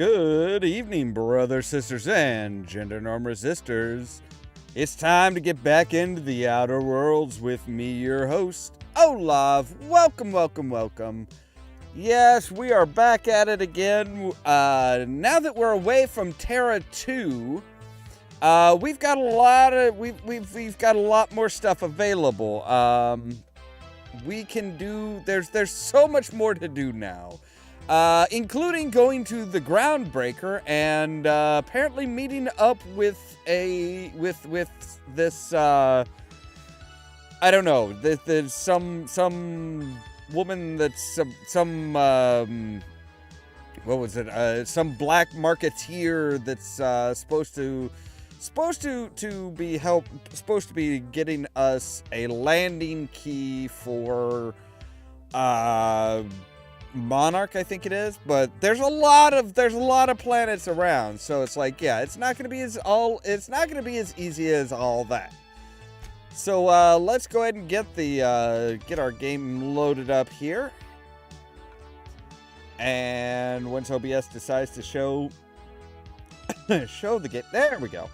Good evening, brothers, sisters, and gender norm resistors. It's time to get back into the outer worlds with me, your host, Ollamh. Welcome, welcome, welcome. Yes, we are back at it again. Now that we're away from Terra 2, we've got a lot more stuff available. We can do. There's so much more to do now. Including going to the Groundbreaker and apparently meeting up with this I don't know, there's some woman that's some what was it, some black marketeer that's supposed to be getting us a landing key for Monarch, I think it is, but there's a lot of planets around, so it's like, yeah, it's not gonna be as easy as all that. So let's go ahead and get our game loaded up here, and once OBS decides to show the game, there we go.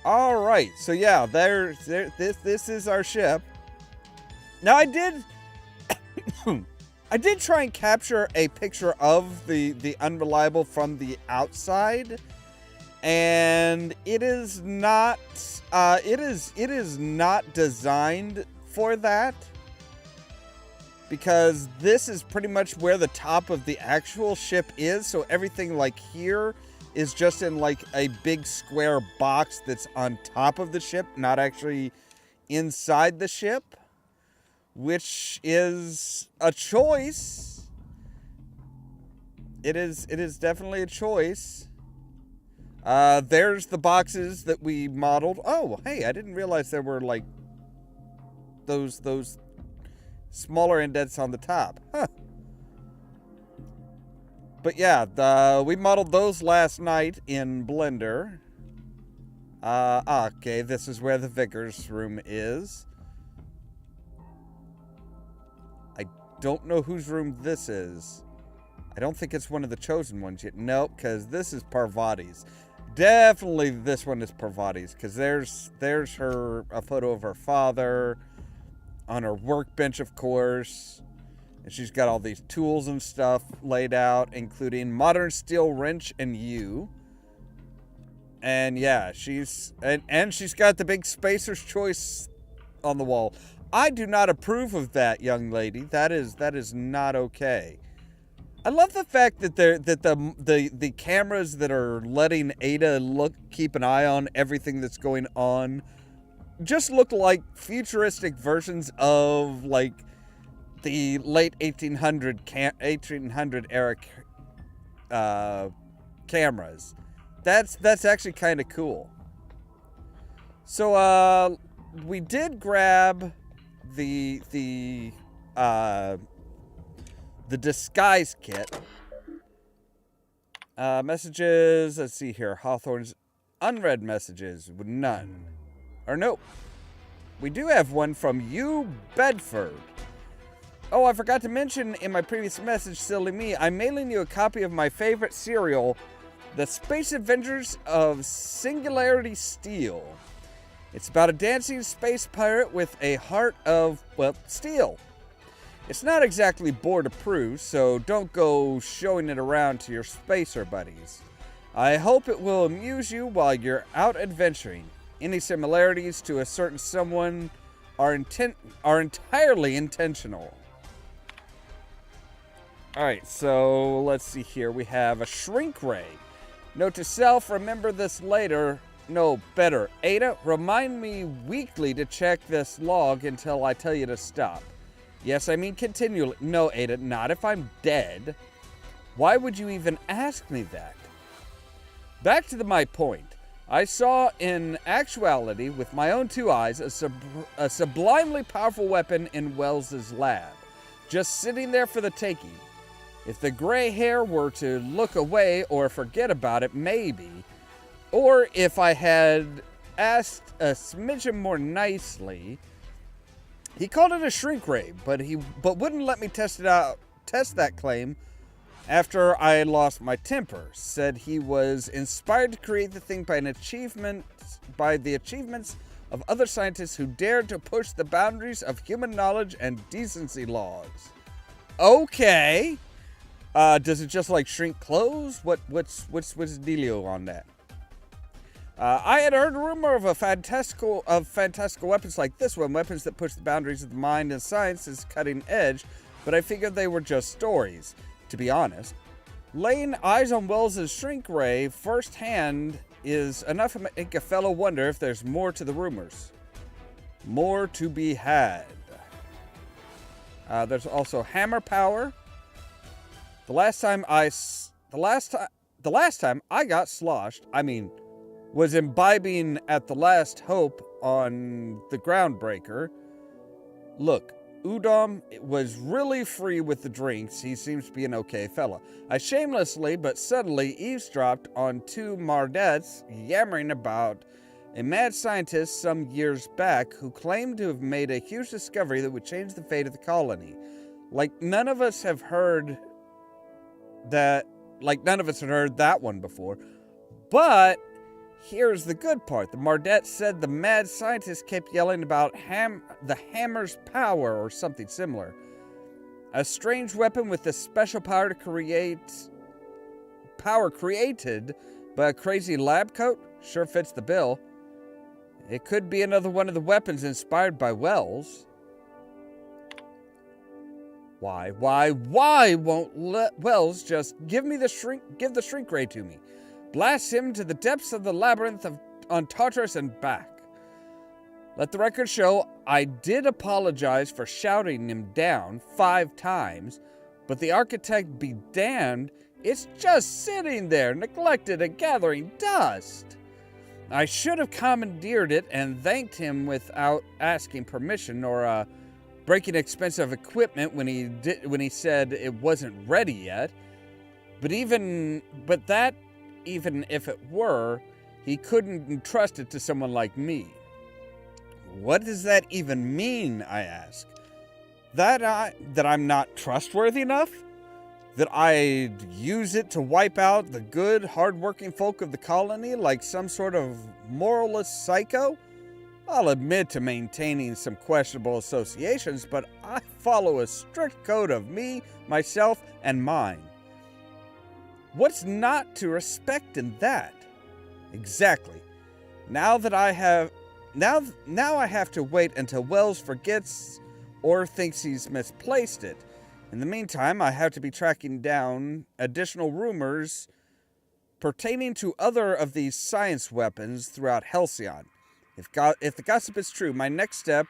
All right, so yeah, this is our ship. Now I did try and capture a picture of the Unreliable from the outside, and it is not designed for that, because this is pretty much where the top of the actual ship is, so everything like here is just in like a big square box that's on top of the ship, not actually inside the ship. Which is a choice. It is definitely a choice. There's the boxes that we modeled. Oh, hey, I didn't realize there were like those smaller indents on the top. Huh. But yeah, we modeled those last night in Blender. Okay, this is where the Vickers room is. Don't know whose room this is. I don't think it's one of the chosen ones yet. Nope, because this is Parvati's. Definitely this one is Parvati's, because there's a photo of her father on her workbench, of course. And she's got all these tools and stuff laid out, including modern steel wrench and U. And yeah, she's got the big Spacer's Choice on the wall. I do not approve of that, young lady. That is not okay. I love the fact that the cameras that are letting Ada keep an eye on everything that's going on just look like futuristic versions of like the late 1800 era cameras. That's actually kind of cool. So we did grab the disguise kit. Messages, let's see here. Hawthorne's unread messages with none. Or nope. We do have one from you, Bedford. Oh, I forgot to mention in my previous message, silly me, I'm mailing you a copy of my favorite serial, The Space Adventures of Singularity Steel. It's about a dancing space pirate with a heart of, well, steel. It's not exactly board approved, so don't go showing it around to your spacer buddies. I hope it will amuse you while you're out adventuring. Any similarities to a certain someone are entirely intentional. Alright, so let's see here. We have a shrink ray. Note to self, remember this later. No, better. Ada, remind me weekly to check this log until I tell you to stop. Yes, I mean continually. No, Ada, not if I'm dead. Why would you even ask me that? Back to my point. I saw in actuality, with my own two eyes, a sublimely powerful weapon in Wells's lab. Just sitting there for the taking. If the gray hair were to look away or forget about it, maybe. Or if I had asked a smidgen more nicely, he called it a shrink ray, but wouldn't let me test that claim after I lost my temper. Said he was inspired to create the thing by the achievements of other scientists who dared to push the boundaries of human knowledge and decency laws. Okay. Does it just like shrink clothes? What's the dealio on that? I had heard a rumor of fantastical weapons like this one, weapons that push the boundaries of the mind and science is cutting edge, but I figured they were just stories, to be honest. Laying eyes on Wells' shrink ray firsthand is enough to make a fellow wonder if there's more to the rumors. More to be had. There's also hammer power. The last time I got sloshed, was imbibing at the last hope on the Groundbreaker. Look, Ollamh was really free with the drinks. He seems to be an okay fella. I shamelessly but subtly eavesdropped on two marketeers yammering about a mad scientist some years back who claimed to have made a huge discovery that would change the fate of the colony. None of us had heard that one before. But here's the good part. The Mardet said the mad scientist kept yelling about the hammer's power or something similar. A strange weapon with a special power created by a crazy lab coat? Sure fits the bill. It could be another one of the weapons inspired by Wells. Why won't Wells just give the shrink ray to me? Blast him to the depths of the labyrinth on Tartarus and back. Let the record show I did apologize for shouting him down 5 times, but the architect be damned, it's just sitting there, neglected and gathering dust. I should have commandeered it and thanked him without asking permission or breaking expensive equipment when he said it wasn't ready yet. But even if it were, he couldn't entrust it to someone like me. What does that even mean, I ask? That I'm not trustworthy enough? That I'd use it to wipe out the good, hard-working folk of the colony like some sort of moralist psycho? I'll admit to maintaining some questionable associations, but I follow a strict code of me, myself, and mine. What's not to respect in that? Exactly. Now I have to wait until Wells forgets or thinks he's misplaced it. In the meantime, I have to be tracking down additional rumors pertaining to other of these science weapons throughout Halcyon. If the gossip is true, my next step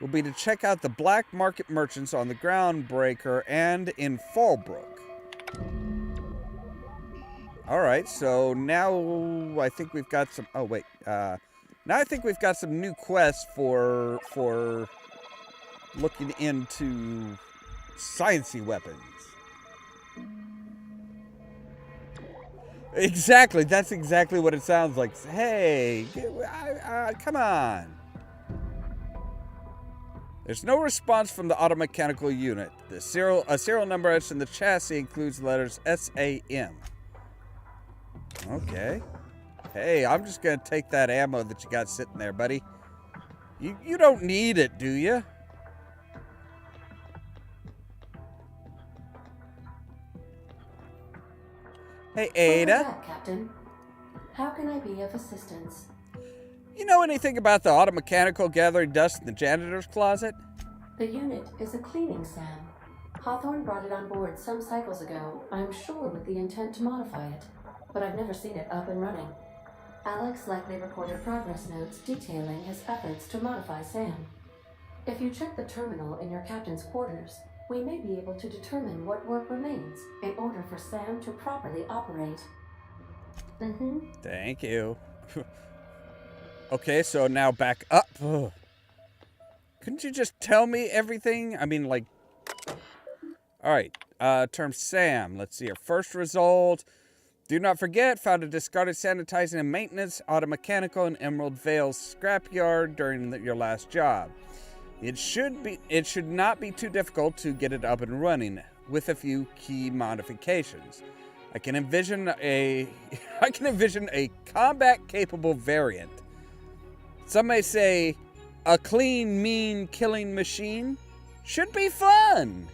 will be to check out the black market merchants on the Groundbreaker and in Fallbrook. Alright, so now I think we've got some... Oh, wait. Now I think we've got some new quests for looking into sciencey weapons. Exactly, that's exactly what it sounds like. Hey, come on. There's no response from the automechanical unit. A serial number etched in the chassis includes the letters SAM. Okay. Hey, I'm just gonna take that ammo that you got sitting there, buddy. You don't need it, do you? Hey, Ada. Welcome back, Captain. How can I be of assistance? You know anything about the automechanical gathering dust in the janitor's closet? The unit is a cleaning SAM. Hawthorne brought it on board some cycles ago, I'm sure with the intent to modify it, but I've never seen it up and running. Alex likely recorded progress notes detailing his efforts to modify SAM. If you check the terminal in your captain's quarters, we may be able to determine what work remains in order for SAM to properly operate. Thank you. Okay, so now back up. Ugh. Couldn't you just tell me everything? Alright, term SAM. Let's see, our first result. Do not forget, found a discarded sanitizing and maintenance, automechanical, and Emerald Vale scrapyard during your last job. It should not be too difficult to get it up and running. with a few key modifications. I can envision a combat-capable variant. Some may say a clean, mean killing machine should be fun.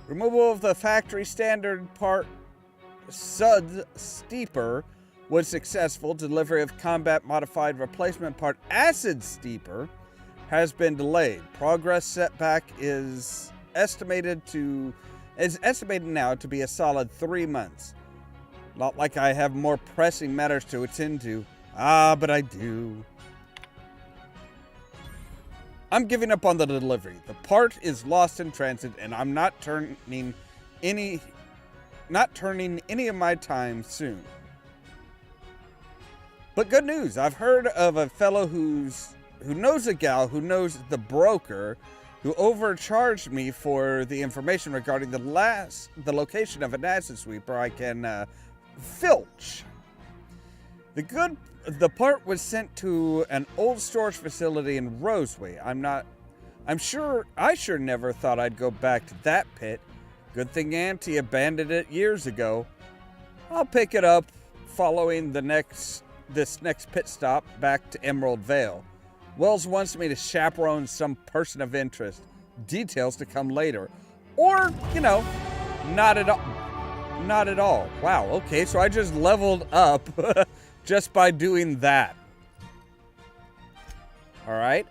Removal of the factory standard part Sud Steeper was successful. Delivery of combat modified replacement part Acid Steeper has been delayed. Progress setback is estimated now to be a solid 3 months. Not like I have more pressing matters to attend to. But I do. I'm giving up on the delivery. The part is lost in transit, and I'm not turning any of my time soon. But good news, I've heard of a fellow who knows a gal who knows the broker who overcharged me for the information regarding the location of an acid sweeper I can filch. The part was sent to an old storage facility in Roseway. I sure never thought I'd go back to that pit. Good thing Auntie abandoned it years ago. I'll pick it up following this next pit stop back to Emerald Vale. Wells wants me to chaperone some person of interest. Details to come later. Or, not at all. Not at all. Wow, okay, so I just leveled up just by doing that. Alright,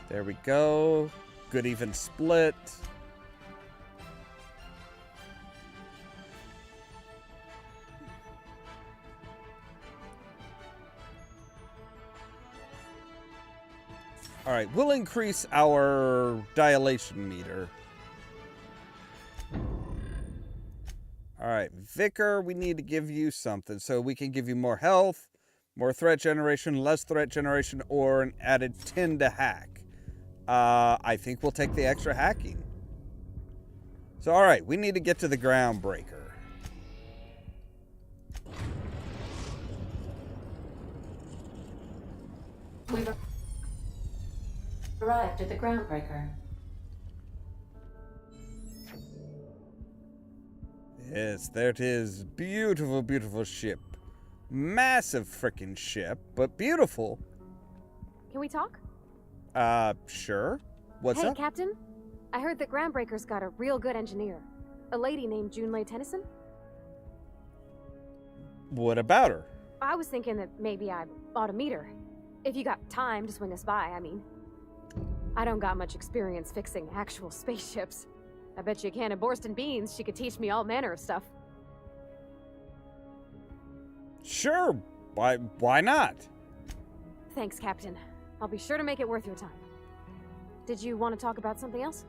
there we go. Good even split. All right, we'll increase our dilation meter. All right, Vicar, we need to give you something. So we can give you more health, more threat generation, less threat generation, or an added 10 to hack. I think we'll take the extra hacking. So, all right, we need to get to the Groundbreaker. We've arrived at the Groundbreaker. Yes, there it is. Beautiful, beautiful ship. Massive frickin' ship, but beautiful. Can we talk? Sure. What's up? Hey, Captain. I heard that Groundbreaker's got a real good engineer. A lady named Junlei Tennyson. What about her? I was thinking that maybe I ought to meet her. If you got time to swing us by, I mean. I don't got much experience fixing actual spaceships. I bet you a can of Borston beans she could teach me all manner of stuff. Sure. Why not? Thanks, Captain. I'll be sure to make it worth your time. Did you want to talk about something else?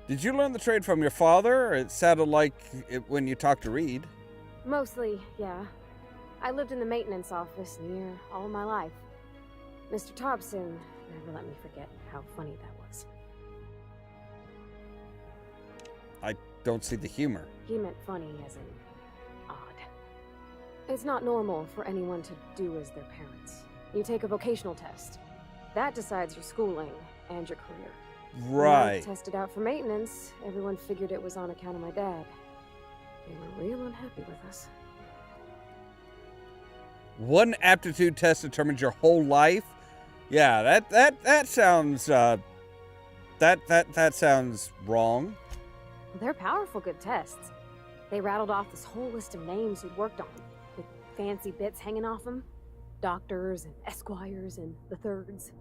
Did you learn the trade from your father? It sounded like it when you talked to Reed. Mostly, yeah. I lived in the maintenance office near all my life. Mr. Thompson never let me forget how funny that was. I don't see the humor. He meant funny as in odd. It's not normal for anyone to do as their parents. You take a vocational test. That decides your schooling and your career. Right. When I tested out for maintenance, everyone figured it was on account of my dad. They were real unhappy with us. One aptitude test determines your whole life? Yeah, that sounds that sounds wrong. They're powerful good tests. They rattled off this whole list of names we'd worked on, with fancy bits hanging off them. Doctors and esquires and the thirds.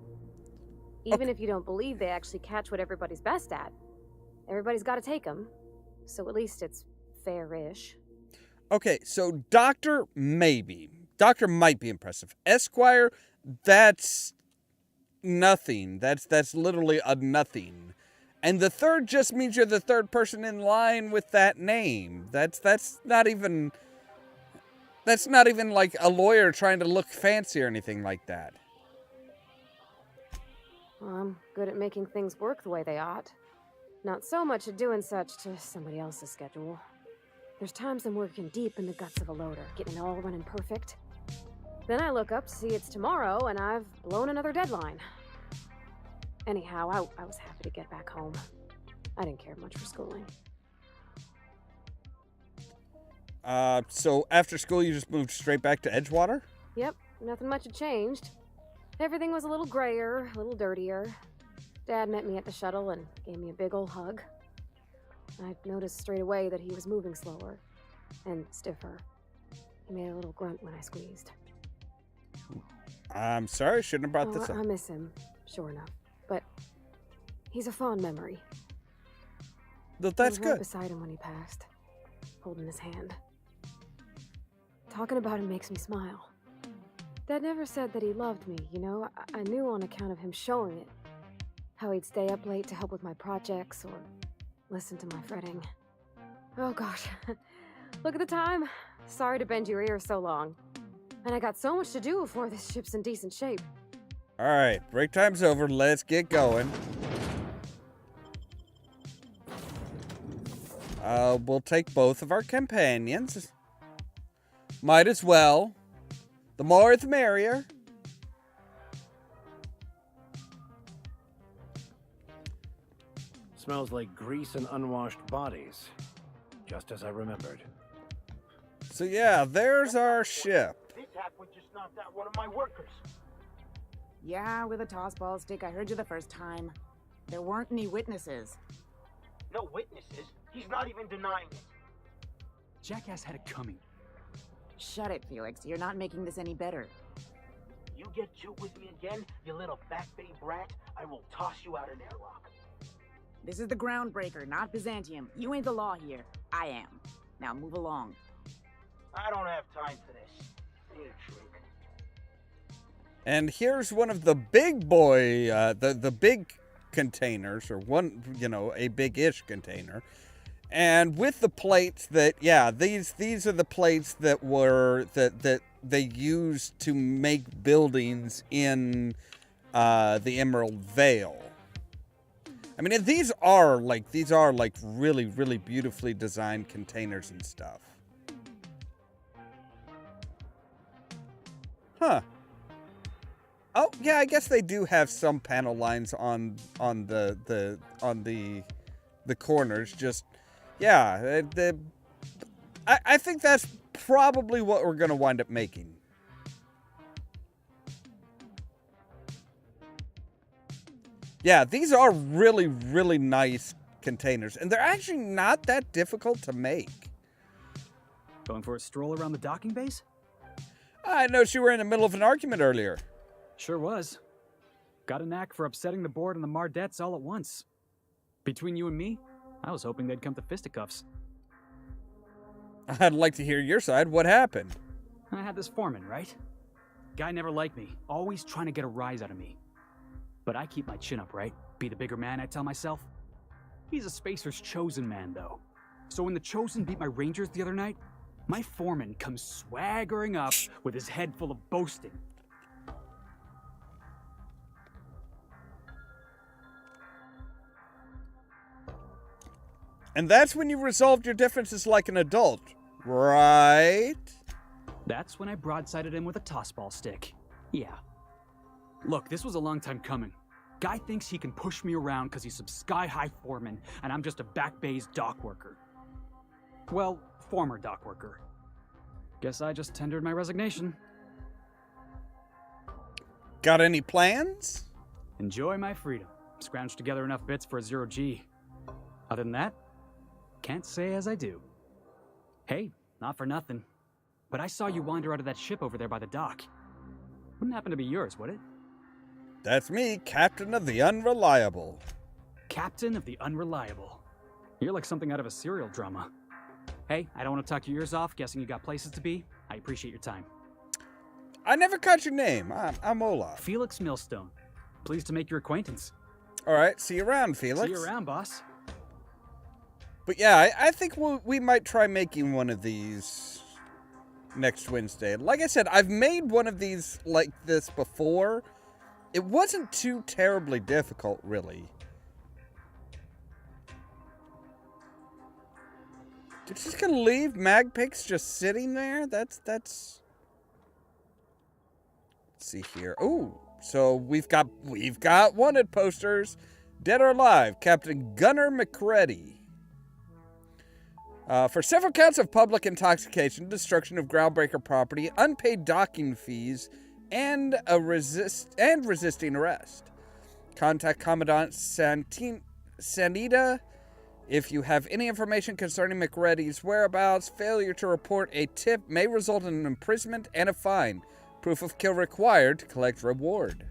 Even if you don't believe they actually catch what everybody's best at, everybody's got to take them. So at least it's fair-ish. Okay, so Doctor, maybe. Doctor might be impressive. Esquire, that's nothing. That's literally a nothing. And the third just means you're the third person in line with that name. That's not even like a lawyer trying to look fancy or anything like that. Well, I'm good at making things work the way they ought. Not so much at doing such to somebody else's schedule. There's times I'm working deep in the guts of a loader, getting it all running perfect. Then I look up to see it's tomorrow, and I've blown another deadline. Anyhow, I was happy to get back home. I didn't care much for schooling. So after school, you just moved straight back to Edgewater? Yep, nothing much had changed. Everything was a little grayer, a little dirtier. Dad met me at the shuttle and gave me a big ol' hug. I noticed straight away that he was moving slower and stiffer. He made a little grunt when I squeezed. I'm sorry, shouldn't have brought this up. I miss him, sure enough. But he's a fond memory. That's I was good. right beside him when he passed, holding his hand. Talking about him makes me smile. Dad never said that he loved me, you know? I knew on account of him showing it. How he'd stay up late to help with my projects or listen to my fretting. Oh gosh, look at the time. Sorry to bend your ear so long. And I got so much to do before this ship's in decent shape. All right, break time's over. Let's get going. We'll take both of our companions. Might as well. The more the merrier. Smells like grease and unwashed bodies. Just as I remembered. So yeah, there's our ship. This halfway just knocked out one of my workers. Yeah, with a tossball stick. I heard you the first time. There weren't any witnesses. No witnesses. He's not even denying it. Jackass had it coming. Shut it, Felix. You're not making this any better. You get cute with me again, you little back bay brat, I will toss you out an airlock. This is the Groundbreaker, not Byzantium. You ain't the law here. I am. Now move along. I don't have time for this. I need a drink. And here's one of the big boy, the big containers, or one, a big-ish container. And with the plates that, these are the plates that that they used to make buildings in the Emerald Vale. I mean, these are really, really beautifully designed containers and stuff. Huh. Oh, yeah, I guess they do have some panel lines on the corners. Just, yeah, I think that's probably what we're going to wind up making. Yeah, these are really, really nice containers, and they're actually not that difficult to make. Going for a stroll around the docking base? I noticed you were in the middle of an argument earlier. Sure was. Got a knack for upsetting the board and the Mardettes all at once. Between you and me, I was hoping they'd come to fisticuffs. I'd like to hear your side. What happened? I had this foreman, right? Guy never liked me, always trying to get a rise out of me. But I keep my chin up, right? Be the bigger man, I tell myself. He's a Spacer's chosen man, though. So when the Chosen beat my Rangers the other night, my foreman comes swaggering up with his head full of boasting. And that's when you resolved your differences like an adult, right? That's when I broadsided him with a tossball stick. Yeah. Look, this was a long time coming. Guy thinks he can push me around because he's some sky-high foreman, and I'm just a back bay's dock worker. Well, former dock worker. Guess I just tendered my resignation. Got any plans? Enjoy my freedom. Scrounged together enough bits for a 0G. Other than that, can't say as I do. Hey, not for nothing, but I saw you wander out of that ship over there by the dock. Wouldn't happen to be yours, would it? That's me, Captain of the Unreliable. Captain of the Unreliable. You're like something out of a serial drama. Hey, I don't want to talk your ears off, guessing you got places to be. I appreciate your time. I never caught your name. I'm Ollamh. Felix Millstone. Pleased to make your acquaintance. All right, see you around, Felix. See you around, boss. But yeah, I think we might try making one of these next Wednesday. Like I said, I've made one of these like this before. It wasn't too terribly difficult, really. They're just gonna leave Magpix just sitting there? That's... Let's see here. Ooh, so we've got wanted posters. Dead or alive, Captain Gunnar McCready. For several counts of public intoxication, destruction of Groundbreaker property, unpaid docking fees, and resisting arrest. Contact Commandant Sanita if you have any information concerning McReady's whereabouts. Failure to report a tip may result in an imprisonment and a fine. Proof of kill required to collect reward.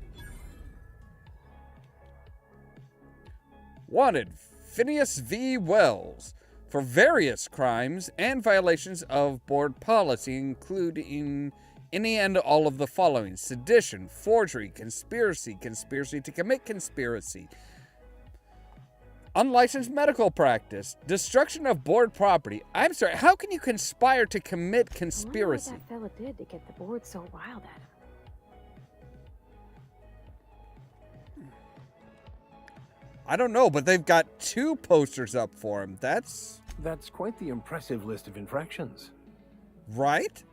Wanted, Phineas V. Wells, for various crimes and violations of board policy, including any and all of the following: sedition, forgery, conspiracy, conspiracy to commit conspiracy, unlicensed medical practice, destruction of board property. I'm sorry, how can you conspire to commit conspiracy? I wonder what that fella did to get the board so wild at him. I don't know, but they've got 2 posters up for him. That's quite the impressive list of infractions. right.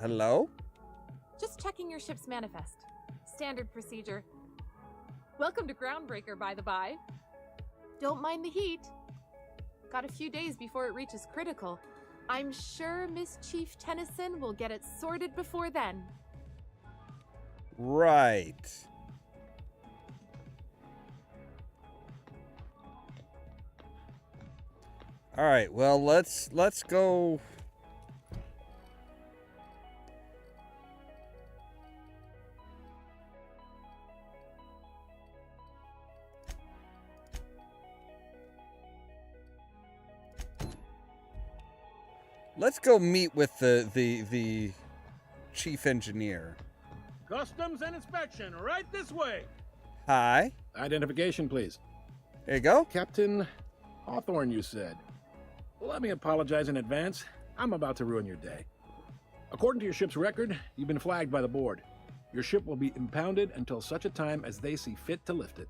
Hello? Just checking your ship's manifest. Standard procedure. Welcome to Groundbreaker, by the by. Don't mind the heat. Got a few days before it reaches critical. I'm sure Miss Chief Tennyson will get it sorted before then. Right. All right, well, let's go. Let's go meet with the chief engineer. Customs and inspection, right this way. Hi. Identification, please. There you go. Captain Hawthorne, you said. Well, let me apologize in advance. I'm about to ruin your day. According to your ship's record, you've been flagged by the board. Your ship will be impounded until such a time as they see fit to lift it.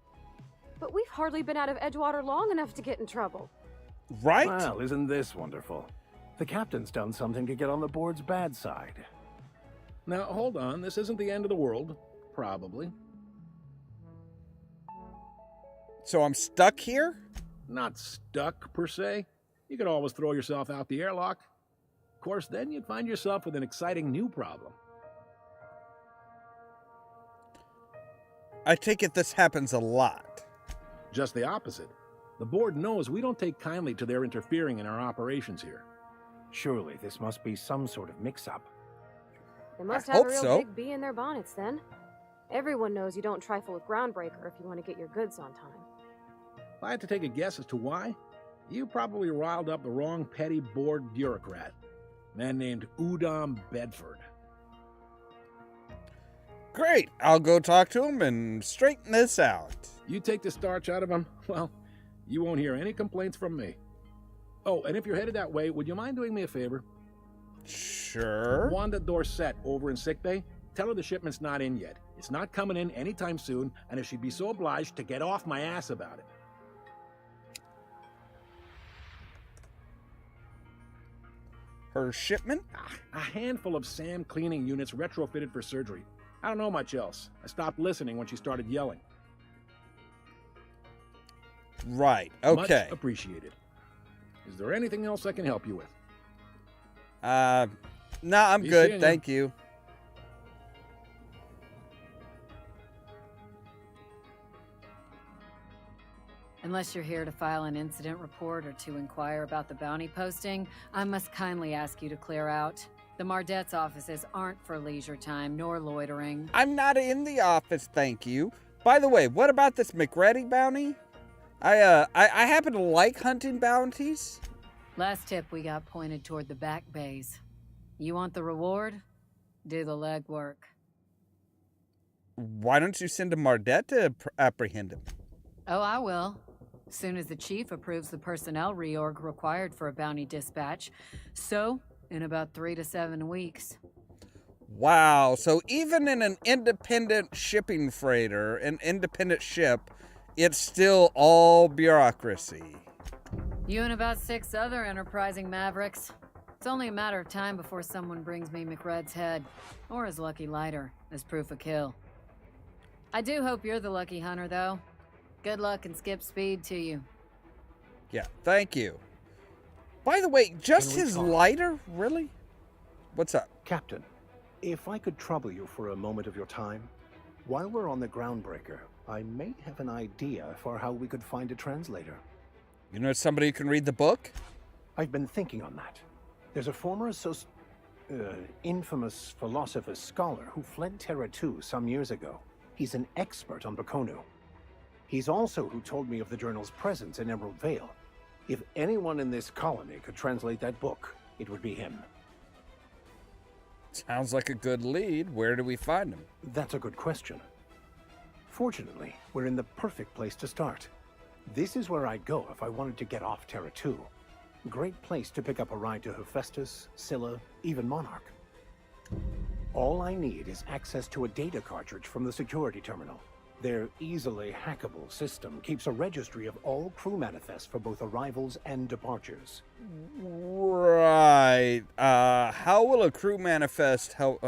But we've hardly been out of Edgewater long enough to get in trouble. Right? Well, isn't this wonderful? The captain's done something to get on the board's bad side. Now, hold on. This isn't the end of the world. Probably. So I'm stuck here? Not stuck, per se. You could always throw yourself out the airlock. Of course, then you'd find yourself with an exciting new problem. I take it this happens a lot. Just the opposite. The board knows we don't take kindly to their interfering in our operations here. Surely this must be some sort of mix-up. They must I have hope a real so. big bee in their bonnets then. Everyone knows you don't trifle with Groundbreaker if you want to get your goods on time. If I had to take a guess as to why, you probably riled up the wrong petty board bureaucrat. A man named Ollamh Bedford. Great. I'll go talk to him and straighten this out. You take the starch out of him, well, you won't hear any complaints from me. Oh, and if you're headed that way, would you mind doing me a favor? Sure. Wanda Dorset over in sickbay, tell her the shipment's not in yet. It's not coming in anytime soon, and if she'd be so obliged to get off my ass about it. Her shipment? A handful of SAM cleaning units retrofitted for surgery. I don't know much else. I stopped listening when she started yelling. Right. Okay. Much appreciated. Is there anything else I can help you with? No, I'm Be good. seeing Thank you. Unless you're here to file an incident report or to inquire about the bounty posting, I must kindly ask you to clear out. The Mardet's offices aren't for leisure time nor loitering. I'm not in the office, thank you. By the way, what about this McReady bounty? I happen to like hunting bounties. Last tip we got pointed toward the back bays. You want the reward? Do the legwork. Why don't you send a Mardet to apprehend him? Oh, I will. Soon as the chief approves the personnel reorg required for a bounty dispatch. So, in about 3 to 7 weeks. Wow, so even in an independent shipping freighter, an independent ship, it's still all bureaucracy. You and about 6 other enterprising mavericks. It's only a matter of time before someone brings me McRed's head, or his lucky lighter, as proof of kill. I do hope you're the lucky hunter, though. Good luck and skip speed to you. Yeah, thank you. By the way, just his lighter? Really? What's up? Captain, if I could trouble you for a moment of your time, while we're on the Groundbreaker, I may have an idea for how we could find a translator. You know somebody who can read the book? I've been thinking on that. There's a former infamous philosopher scholar who fled Terra 2 some years ago. He's an expert on Baconu. He's also who told me of the journal's presence in Emerald Vale. If anyone in this colony could translate that book, it would be him. Sounds like a good lead. Where do we find him? That's a good question. Fortunately, we're in the perfect place to start. This is where I'd go if I wanted to get off Terra 2. Great place to pick up a ride to Hephaestus, Scylla, even Monarch. All I need is access to a data cartridge from the security terminal. Their easily hackable system keeps a registry of all crew manifests for both arrivals and departures. Right. How will a crew manifest help?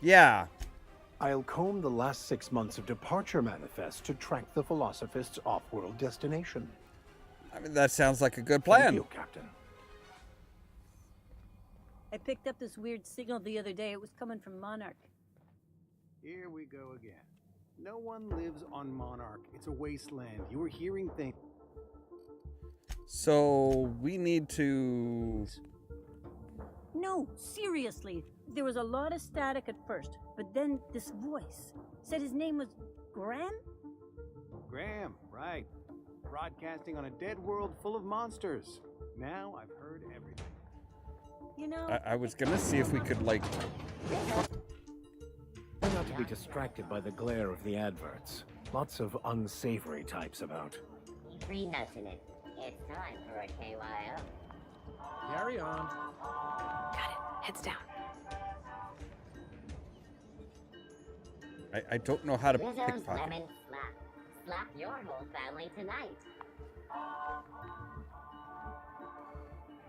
Yeah. I'll comb the last 6 months of departure manifests to track the Philosophist's off-world destination. I mean, that sounds like a good plan. Thank you, Captain. I picked up this weird signal the other day. It was coming from Monarch. Here we go again. No one lives on Monarch. It's a wasteland. You were hearing things. So we need to... No, seriously. There was a lot of static at first, but then this voice said his name was Graham? Graham, right. Broadcasting on a dead world full of monsters. Now I've heard everything. You know... I was gonna see if we could, like... Not to be distracted by the glare of the adverts. Lots of unsavory types about. Free nuts in it. It's time for a KYO. Carry on. Got it. Heads down. I don't know how to Rizzo's pickpocket. lemon slap. Slap your whole family tonight.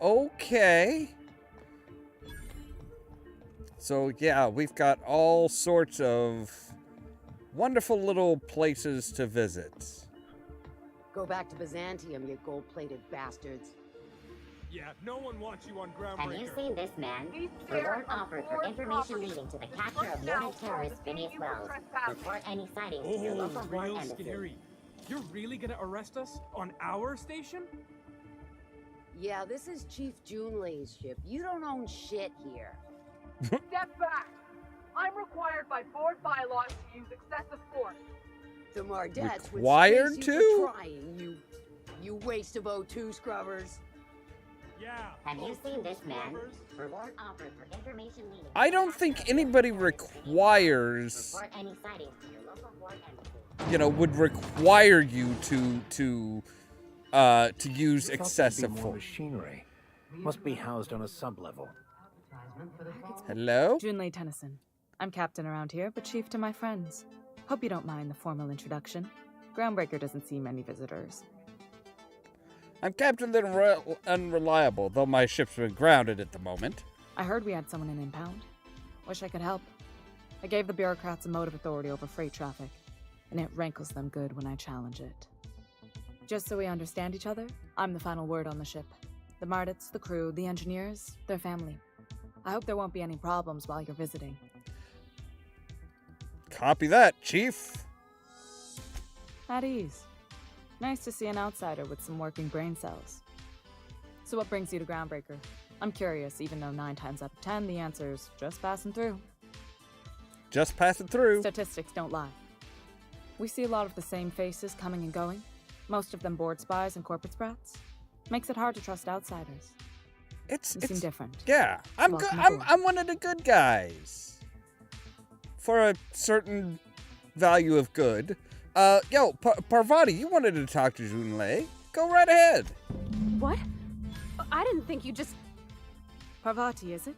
Okay. So yeah, we've got all sorts of wonderful little places to visit. Go back to Byzantium, you gold-plated bastards. Yeah, no one wants you on Groundbreaker. Have you seen this man? Reward offered for information leading to the capture of noted terrorist Phineas Wells. Report any sightings to your local war real embassy. scary. You're really gonna arrest us on our station? Yeah, this is Chief Junlei's ship. You don't own shit here. Step back! I'm required by board bylaws to use excessive force. The Mardettes would Required space you to? for trying, you waste of O2 scrubbers. Yeah. Have you seen this man? Reward offered for information leading. I don't think anybody requires, Report any sightings to your local war embassy. you know, would require you to use Thought excessive there'd be more force. machinery. Must be housed on a sub-level. Hello? Junlei Tennyson. I'm captain around here, but chief to my friends. Hope you don't mind the formal introduction. Groundbreaker doesn't see many visitors. I'm Captain the Unreliable, though my ship's been grounded at the moment. I heard we had someone in impound. Wish I could help. I gave the bureaucrats a motive authority over freight traffic, and it rankles them good when I challenge it. Just so we understand each other, I'm the final word on the ship. The Mardets, the crew, the engineers, their family. I hope there won't be any problems while you're visiting. Copy that, Chief. At ease. Nice to see an outsider with some working brain cells. So what brings you to Groundbreaker? I'm curious, even though 9 times out of 10 the answer's just passing through. Just passing through. Statistics don't lie. We see a lot of the same faces coming and going, most of them board spies and corporate sprats. Makes it hard to trust outsiders. You seem different. Yeah, I'm good. Welcome aboard. I'm one of the good guys. For a certain value of good. Yo, Parvati, you wanted to talk to Junlei. Go right ahead. What? I didn't think you just... Parvati, is it?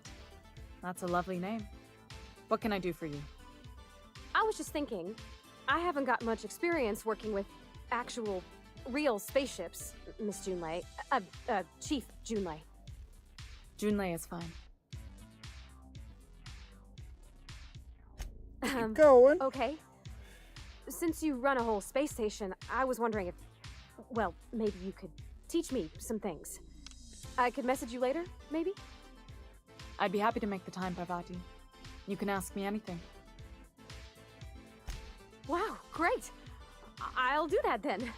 That's a lovely name. What can I do for you? I was just thinking, I haven't got much experience working with actual, real spaceships, Miss Junlei. Chief Junlei. Junlei is fine. Keep going. Okay. Since you run a whole space station, I was wondering if, well, maybe you could teach me some things. I could message you later, maybe? I'd be happy to make the time, Parvati. You can ask me anything. Wow, great. I'll do that then.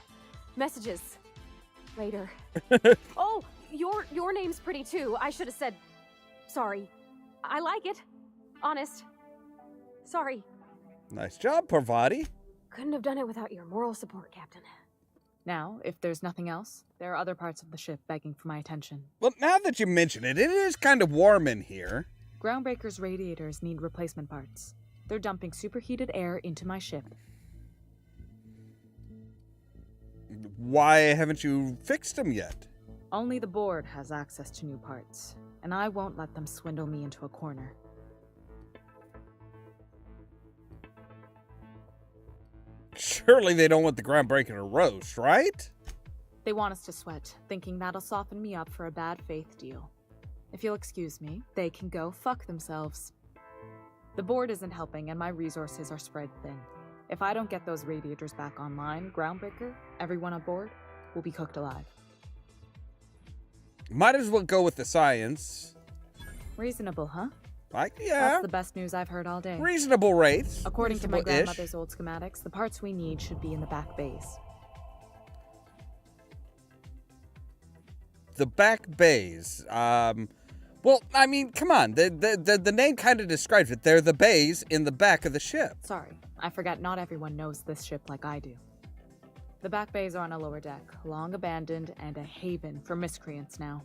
Messages. Later. Oh, your name's pretty too. I should have said sorry. I like it. Honest. Sorry. Nice job, Parvati. Couldn't have done it without your moral support, Captain. Now, if there's nothing else, there are other parts of the ship begging for my attention. Well, now that you mention it, it is kind of warm in here. Groundbreaker's radiators need replacement parts. They're dumping superheated air into my ship. Why haven't you fixed them yet? Only the board has access to new parts, and I won't let them swindle me into a corner. Surely they don't want the Groundbreaker to roast, right? They want us to sweat, thinking that'll soften me up for a bad faith deal. If you'll excuse me, they can go fuck themselves. The board isn't helping, and my resources are spread thin. If I don't get those radiators back online, Groundbreaker, everyone aboard, will be cooked alive. Might as well go with the science. Reasonable, huh? Yeah. That's the best news I've heard all day. Reasonable rates. According to my grandmother's old schematics, the parts we need should be in the back bays. The back bays. Well, I mean, come on. The name kind of describes it. They're the bays in the back of the ship. Sorry, I forgot not everyone knows this ship like I do. The back bays are on a lower deck, long abandoned and a haven for miscreants now.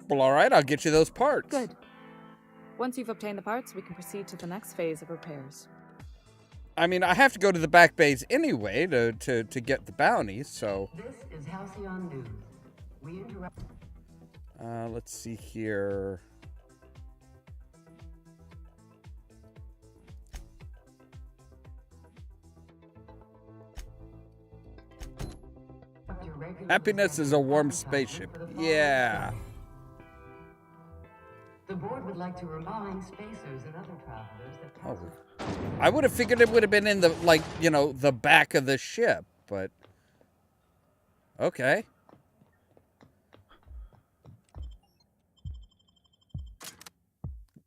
Well, all right, I'll get you those parts. Good. Once you've obtained the parts, we can proceed to the next phase of repairs. I mean, I have to go to the back bays anyway to get the bounties, so... This is Halcyon News. We interrupt... Let's see here... Happiness is a warm spaceship. Yeah. The board would like to remind spacers and other travelers that... Oh, I would have figured it would have been in the, like, you know, the back of the ship, but... Okay.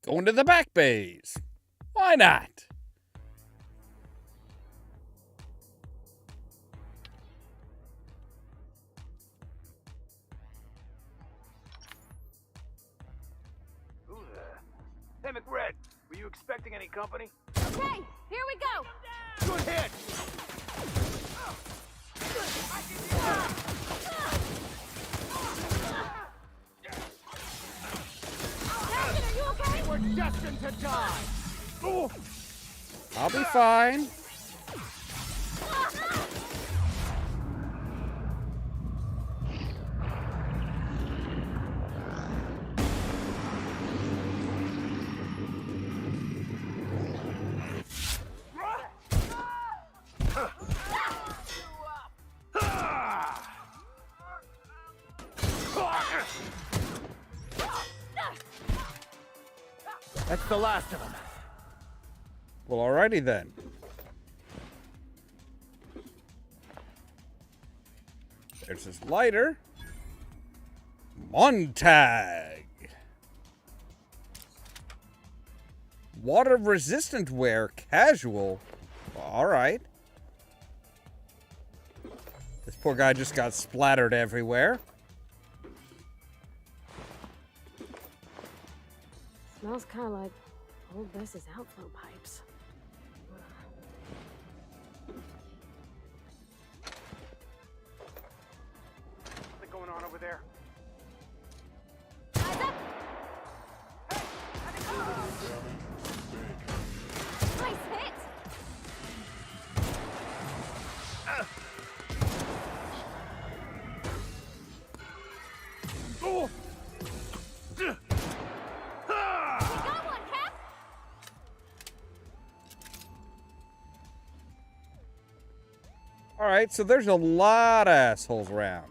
Going to the back bays. Why not? Hey, McRed, were you expecting any company? Okay, here we go. Good hit! Captain, are you okay? We're destined to die! Ooh. I'll be fine. That's the last of them. Well, alrighty then. There's his lighter. Montag. Water resistant wear, casual. Alright. This poor guy just got splattered everywhere. Smells kind of like old Bess's outflow pipes. What's going on over there? Nice hit! Alright, so there's a lot of assholes around.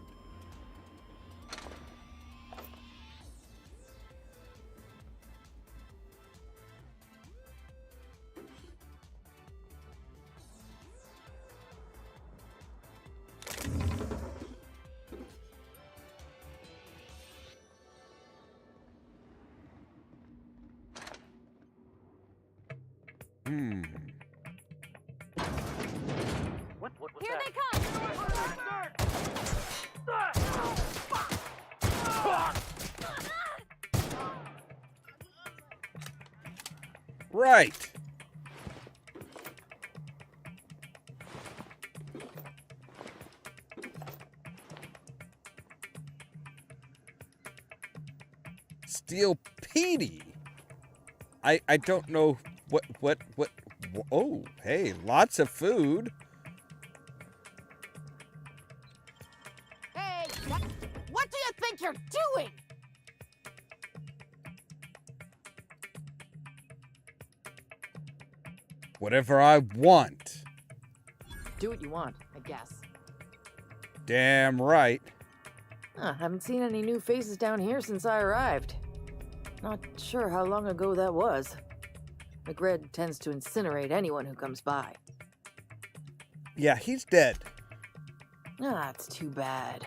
Here they come! Right. Steel Petey. I don't know what. Oh, hey, lots of food. Hey, what do you think you're doing? Whatever I want. Do what you want, I guess. Damn right. Haven't seen any new faces down here since I arrived. Not sure how long ago that was. McRed tends to incinerate anyone who comes by. Yeah, he's dead. It's too bad.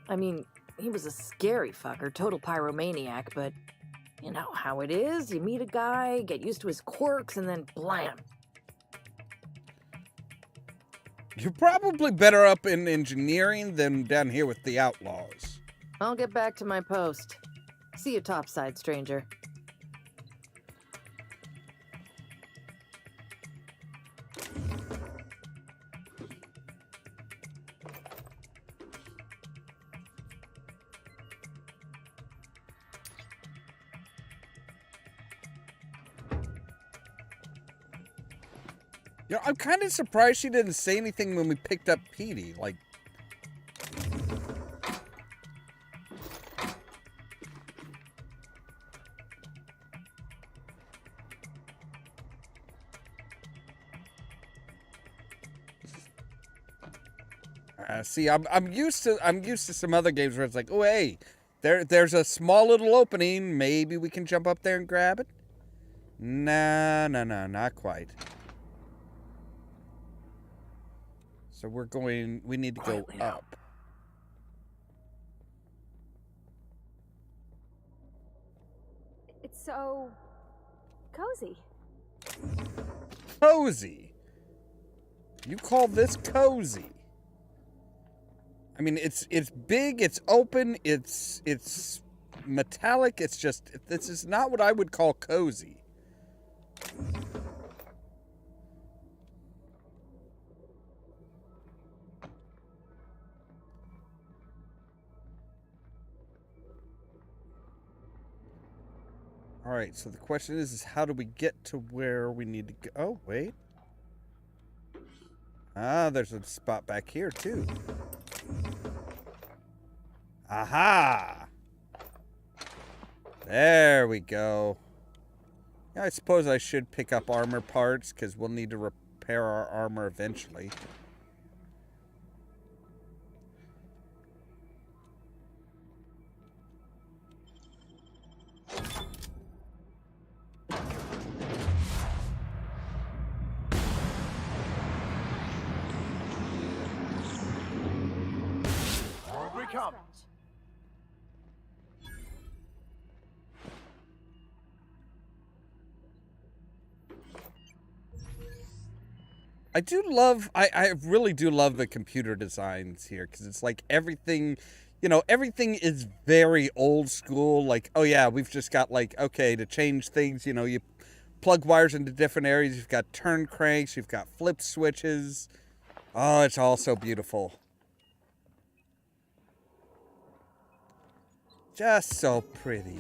I mean, he was a scary fucker, total pyromaniac, but you know how it is. You meet a guy, get used to his quirks, and then blam. You're probably better up in engineering than down here with the outlaws. I'll get back to my post. See you topside, stranger. You know, I'm kind of surprised she didn't say anything when we picked up Petey. Like, see, I'm used to some other games where it's like, oh hey, there's a small little opening. Maybe we can jump up there and grab it. No, not quite. So we need to go up. It's so cozy. Cozy? You call this cozy? I mean, it's big, it's open, it's metallic, it's just, this is not what I would call cozy. All right, so the question is how do we get to where we need to go? Oh, wait. There's a spot back here, too. Aha! There we go. Yeah, I suppose I should pick up armor parts, because we'll need to repair our armor eventually. Come. I really do love the computer designs here, because it's like everything, you know, everything is very old school. Like, oh yeah, we've just got like, okay, to change things, you know, you plug wires into different areas. You've got turn cranks, you've got flip switches. Oh, it's all so beautiful. Just so pretty.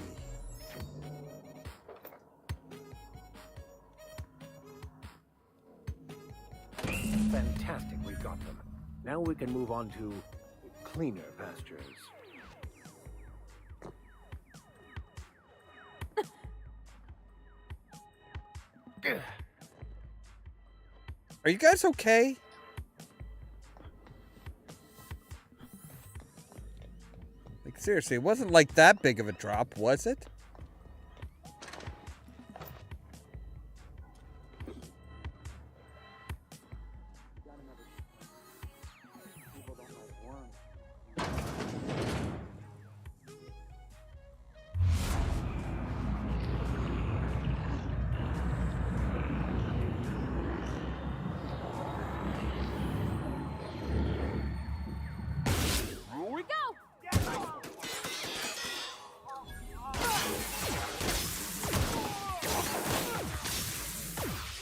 Fantastic, we've got them. Now we can move on to cleaner pastures. Are you guys okay? Like, seriously, it wasn't like that big of a drop, was it? Here we go!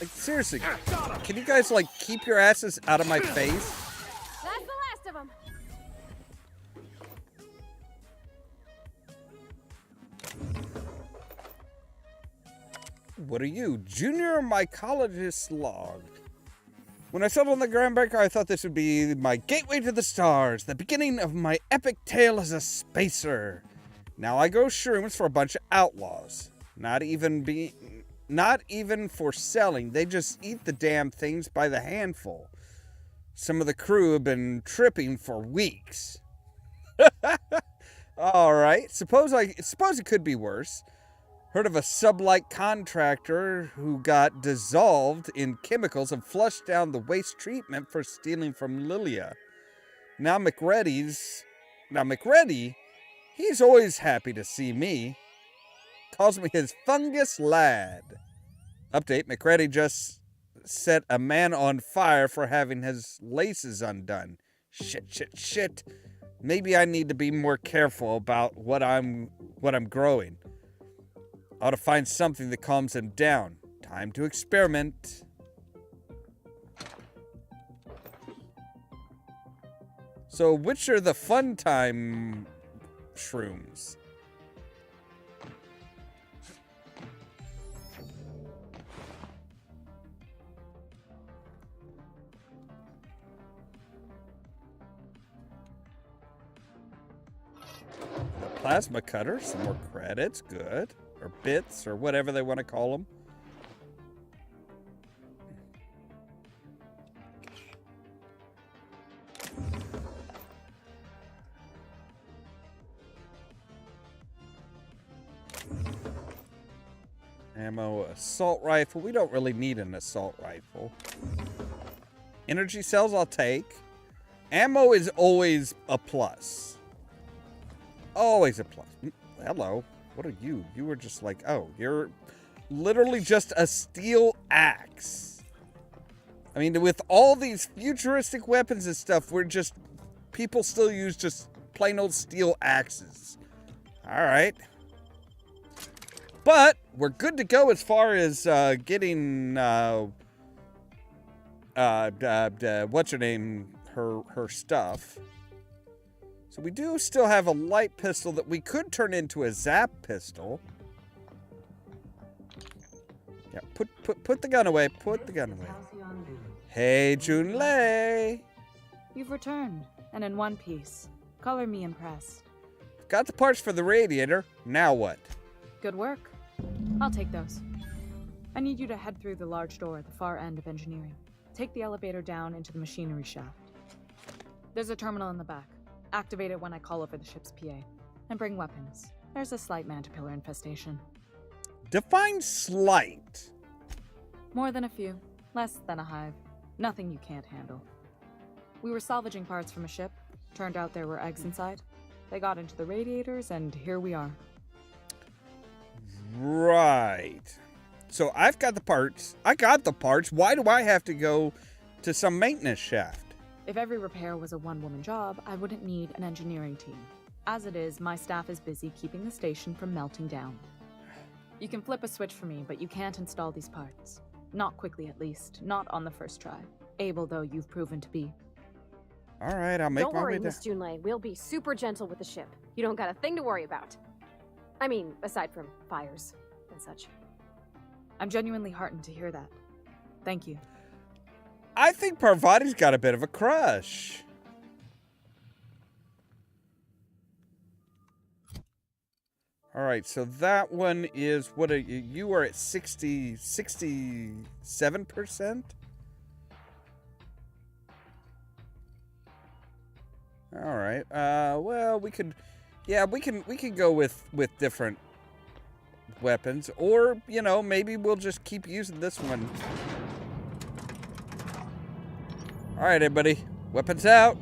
Like, seriously, can you guys, like, keep your asses out of my face? That's the last of them. What are you, junior mycologist log? When I settled on the Groundbreaker, I thought this would be my gateway to the stars, the beginning of my epic tale as a spacer. Now I grow shrooms for a bunch of outlaws. Not even for selling, they just eat the damn things by the handful. Some of the crew have been tripping for weeks. Alright, suppose it could be worse. Heard of a sublight contractor who got dissolved in chemicals and flushed down the waste treatment for stealing from Lilia. Now McReady, he's always happy to see me. Calls me his fungus lad. Update, McReady just set a man on fire for having his laces undone. Shit. Maybe I need to be more careful about what I'm growing. Ought to find something that calms him down. Time to experiment. So, which are the fun time shrooms? The plasma cutter, some more credits, good. Or bits, or whatever they want to call them. Ammo, assault rifle. We don't really need an assault rifle. Energy cells I'll take. Ammo is always a plus. Always a plus. Hello. What are you? You were just like, oh, you're literally just a steel axe. I mean, with all these futuristic weapons and stuff, people still use just plain old steel axes. All right. But we're good to go as far as getting, what's her name, her stuff. So we do still have a light pistol that we could turn into a zap pistol. Yeah, put the gun away. Put the gun away. Hey, Junlei. You've returned, and in one piece. Color me impressed. Got the parts for the radiator. Now what? Good work. I'll take those. I need you to head through the large door at the far end of engineering. Take the elevator down into the machinery shaft. There's a terminal in the back. Activate it when I call over the ship's PA. And bring weapons. There's a slight mantipillar infestation. Define slight. More than a few. Less than a hive. Nothing you can't handle. We were salvaging parts from a ship. Turned out there were eggs inside. They got into the radiators, and here we are. Right. So I've got the parts. I got the parts. Why do I have to go to some maintenance shaft? If every repair was a one-woman job, I wouldn't need an engineering team. As it is, my staff is busy keeping the station from melting down. You can flip a switch for me, but you can't install these parts. Not quickly, at least. Not on the first try. Able, though, you've proven to be. All right, I'll make Don't my worry, way down. Miss Junlei. We'll be super gentle with the ship. You don't got a thing to worry about. I mean, aside from fires and such. I'm genuinely heartened to hear that. Thank you. I think Parvati's got a bit of a crush. All right, so that one is, what are you? You are at 67%? All right. Well, we could Yeah, we can go with different weapons, or you know, maybe we'll just keep using this one. All right, everybody, weapons out,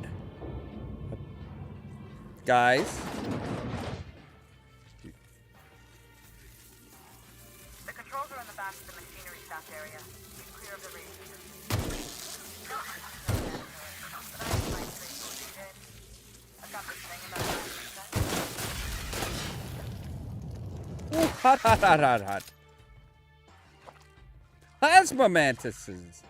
guys. The controls are in the back of the machinery staff area. Keep clear of the radiators. I've got this thing about Ooh, hot, hot, hot, hot, hot. Plasma mantises.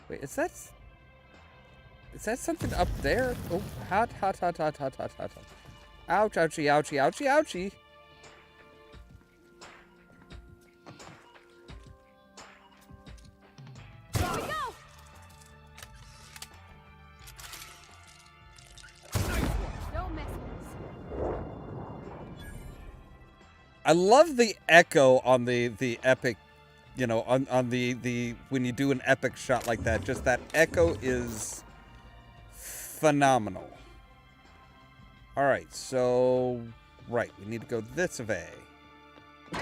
Wait, is that something up there? Oh, hot, hot, hot, hot, hot, hot, hot, hot. Ouch, ouchie, ouchie, ouchie, ouchie. Here we go! Don't miss us. I love the echo on the epic, you know, on the when you do an epic shot like that. Just that echo is phenomenal. All right, so we need to go this way. Sean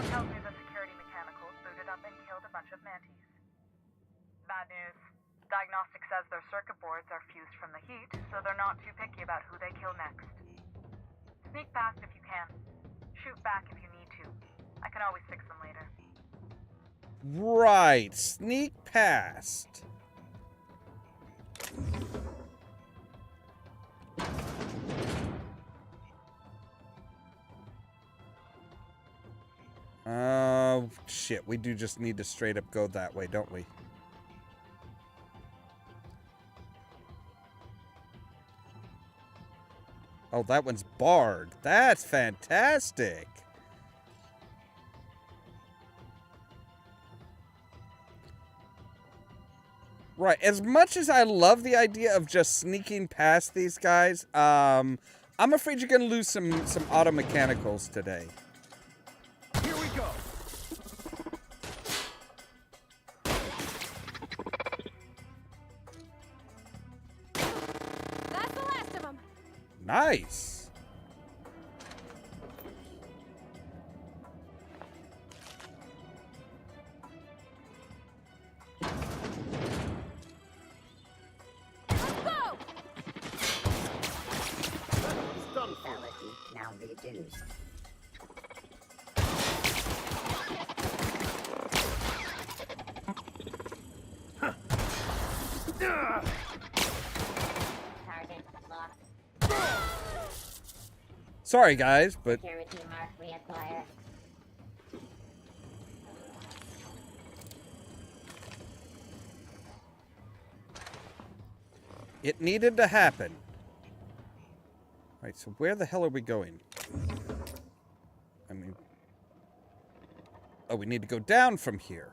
tells me the security mechanicals booted up and killed a bunch of mantis. Bad news. Diagnostic says their circuit boards are fused from the heat, so they're not too picky about who they kill next. Sneak past if you can. Shoot back if you need to. I can always fix them later. Right, sneak past. Shit, we do just need to straight up go that way, don't we? Oh, that one's barred. That's fantastic. Right, as much as I love the idea of just sneaking past these guys, I'm afraid you're gonna lose some auto mechanicals today. Here we go. That's the last of them. Nice. Go! Done, fellas. Now reduce. Target locked. Sorry, guys, but Security mark reacquire. it needed to happen. Right, so where the hell are we going? I mean... Oh, we need to go down from here.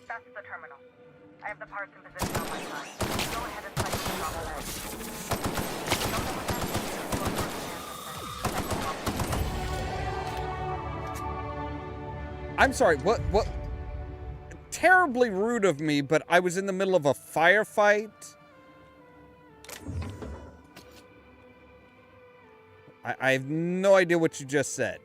That's the terminal. I have the parts in position on my side. Go ahead and place them on alert. I'm sorry, what? Terribly rude of me, but I was in the middle of a firefight. I have no idea what you just said.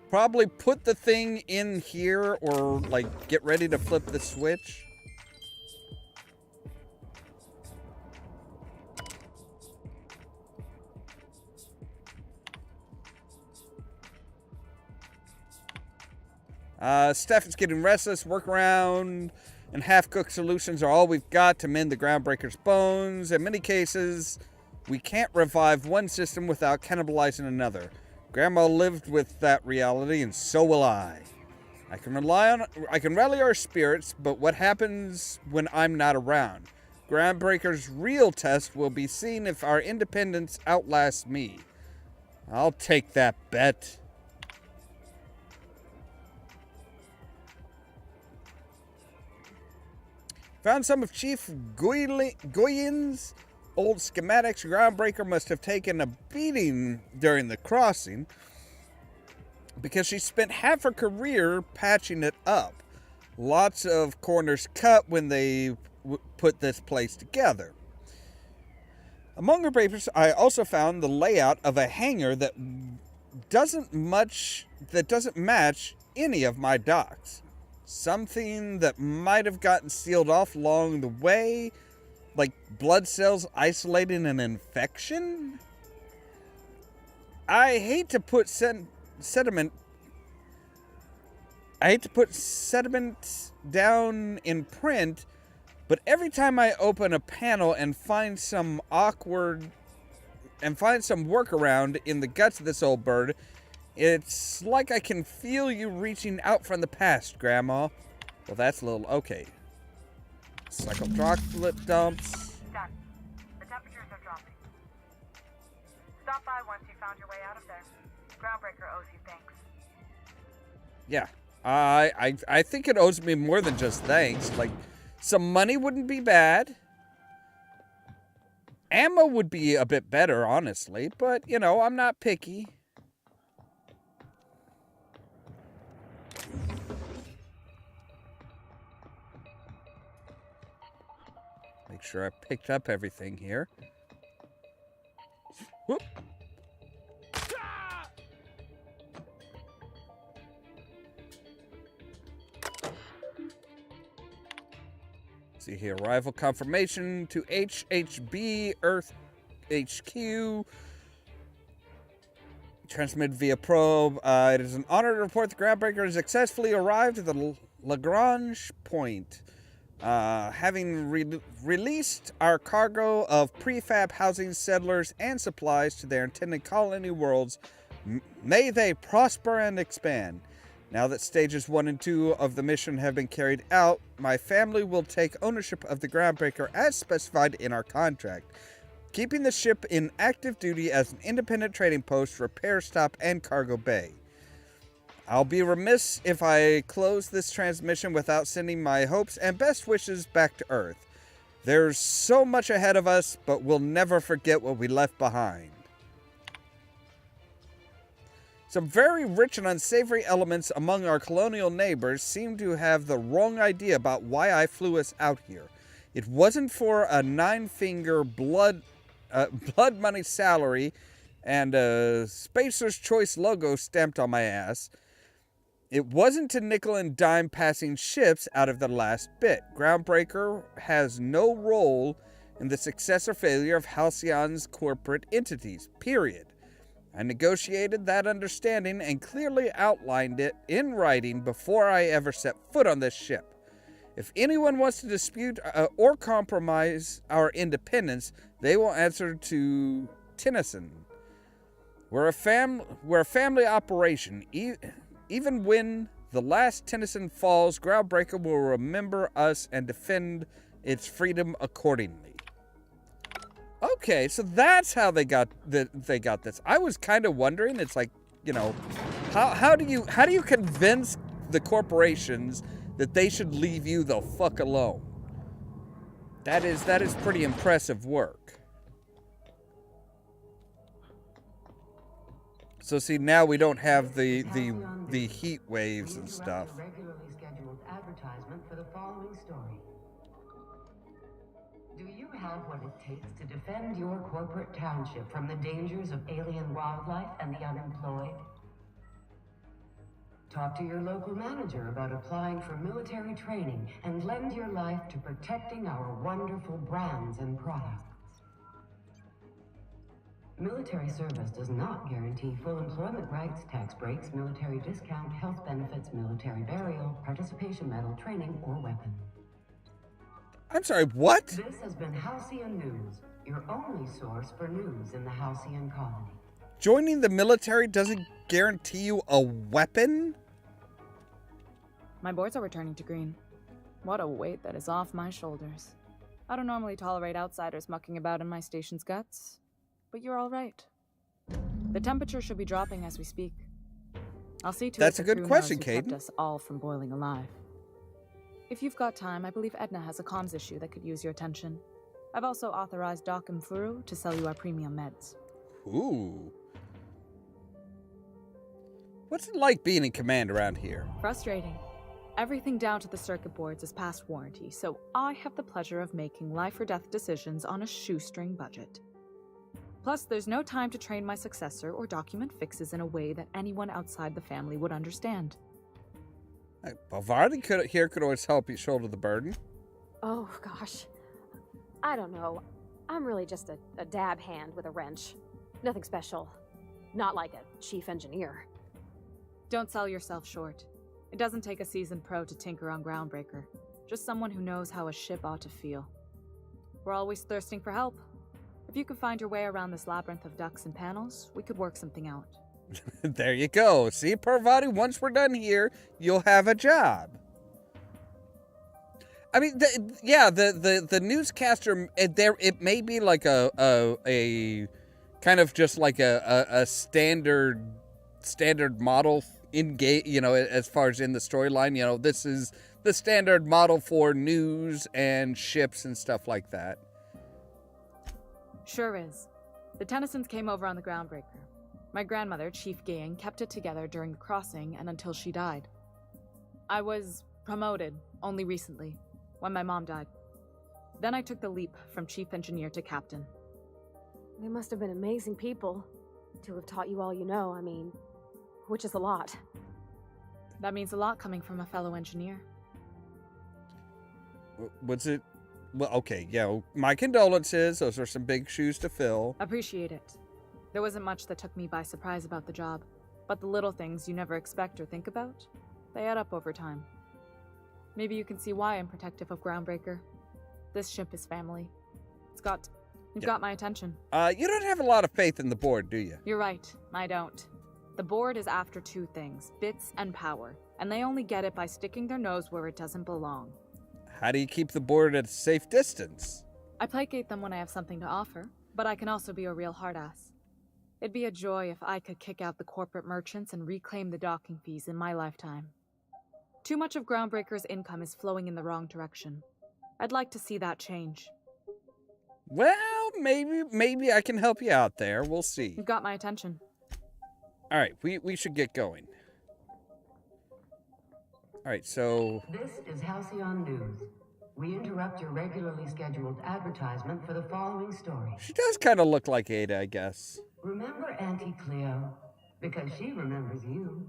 Probably put the thing in here or, like, get ready to flip the switch. Steph is getting restless. Workaround and half-cooked solutions are all we've got to mend the Groundbreaker's bones. In many cases, we can't revive one system without cannibalizing another. Grandma lived with that reality, and so will I. I can rally our spirits, but what happens when I'm not around? Groundbreaker's real test will be seen if our independence outlasts me. I'll take that bet. Found some of Chief Goyen's old schematics. Groundbreaker must have taken a beating during the crossing, because she spent half her career patching it up. Lots of corners cut when they put this place together. Among her papers, I also found the layout of a hangar that doesn't match any of my docks. Something that might have gotten sealed off along the way, like blood cells isolating an infection. I hate to put sediment down in print, but every time I open a panel and find some workaround in the guts of this old bird, it's like I can feel you reaching out from the past, Grandma. Well, that's a little okay. Cycle droplet dumps. Done. The temperatures are dropping. Stop by once you found your way out of there. Groundbreaker owes you thanks. Yeah, I think it owes me more than just thanks. Like, some money wouldn't be bad. Ammo would be a bit better, honestly, but, you know, I'm not picky. Make sure I picked up everything here. Whoop. See here, arrival confirmation to HHB Earth HQ. Transmitted via probe. It is an honor to report the Groundbreaker has successfully arrived at the Lagrange point. Having released our cargo of prefab housing, settlers, and supplies to their intended colony worlds, may they prosper and expand. Now that stages 1 and 2 of the mission have been carried out, my family will take ownership of the Groundbreaker as specified in our contract, keeping the ship in active duty as an independent trading post, repair stop, and cargo bay. I'll be remiss if I close this transmission without sending my hopes and best wishes back to Earth. There's so much ahead of us, but we'll never forget what we left behind. Some very rich and unsavory elements among our colonial neighbors seem to have the wrong idea about why I flew us out here. It wasn't for a 9-finger blood money salary and a Spacer's Choice logo stamped on my ass. It wasn't to nickel and dime passing ships out of the last bit. Groundbreaker has no role in the success or failure of Halcyon's corporate entities, period. I negotiated that understanding and clearly outlined it in writing before I ever set foot on this ship. If anyone wants to dispute or compromise our independence, they will answer to Tennyson. We're a family operation. Even when the last Tennyson falls, Groundbreaker will remember us and defend its freedom accordingly. Okay, so that's how they got this. I was kind of wondering. It's like, you know, how do you convince the corporations that they should leave you the fuck alone? That is pretty impressive work. So see, now we don't have the heat waves and stuff. Regularly scheduled advertisement for the following story. Do you have what it takes to defend your corporate township from the dangers of alien wildlife and the unemployed? Talk to your local manager about applying for military training and lend your life to protecting our wonderful brands and products. Military service does not guarantee full employment rights, tax breaks, military discount, health benefits, military burial, participation medal, training, or weapon. I'm sorry, what? This has been Halcyon News, your only source for news in the Halcyon colony. Joining the military doesn't guarantee you a weapon? My boards are returning to green. What a weight that is off my shoulders. I don't normally tolerate outsiders mucking about in my station's guts, but you're all right. The temperature should be dropping as we speak. I'll see to That's it a good the crew question, knows who kept Caden. us all from boiling alive. If you've got time, I believe Edna has a comms issue that could use your attention. I've also authorized Doc and Furu to sell you our premium meds. Ooh. What's it like being in command around here? Frustrating. Everything down to the circuit boards is past warranty, so I have the pleasure of making life or death decisions on a shoestring budget. Plus, there's no time to train my successor or document fixes in a way that anyone outside the family would understand. Vardy could always help you shoulder the burden. Oh, gosh. I don't know. I'm really just a dab hand with a wrench. Nothing special. Not like a chief engineer. Don't sell yourself short. It doesn't take a seasoned pro to tinker on Groundbreaker. Just someone who knows how a ship ought to feel. We're always thirsting for help. If you could find your way around this labyrinth of ducts and panels, we could work something out. There you go. See, Parvati, once we're done here, you'll have a job. I mean, the newscaster, it may be like a kind of just like a standard model in game, as far as in the storyline. This is the standard model for news and ships and stuff like that. Sure is. The Tennysons came over on the Groundbreaker. My grandmother, Chief Gayan, kept it together during the crossing and until she died. I was promoted only recently, when my mom died. Then I took the leap from chief engineer to captain. They must have been amazing people to have taught you all you know, which is a lot. That means a lot coming from a fellow engineer. Was it? Well, okay, yeah, my condolences. Those are some big shoes to fill. Appreciate it. There wasn't much that took me by surprise about the job, but the little things you never expect or think about, they add up over time. Maybe you can see why I'm protective of Groundbreaker. This ship is family. You've got my attention. You don't have a lot of faith in the board, do you? You're right, I don't. The board is after two things, bits and power, and they only get it by sticking their nose where it doesn't belong. How do you keep the board at a safe distance? I placate them when I have something to offer, but I can also be a real hard-ass. It'd be a joy if I could kick out the corporate merchants and reclaim the docking fees in my lifetime. Too much of Groundbreaker's income is flowing in the wrong direction. I'd like to see that change. Well, maybe I can help you out there. We'll see. You've got my attention. All right, we should get going. All right, so... This is Halcyon News. We interrupt your regularly scheduled advertisement for the following story. She does kind of look like Ada, I guess. Remember Auntie Cleo? Because she remembers you.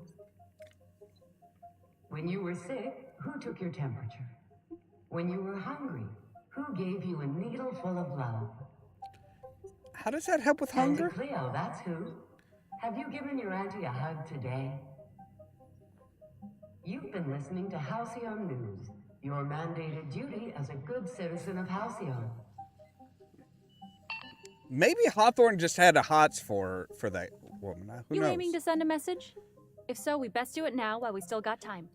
When you were sick, who took your temperature? When you were hungry, who gave you a needle full of love? How does that help with hunger? Auntie Cleo, that's who. Have you given your auntie a hug today? You've been listening to Halcyon News, your mandated duty as a good citizen of Halcyon. Maybe Hawthorne just had a hots for that woman. Who You knows? aiming to send a message? If so, we best do it now while we still got time.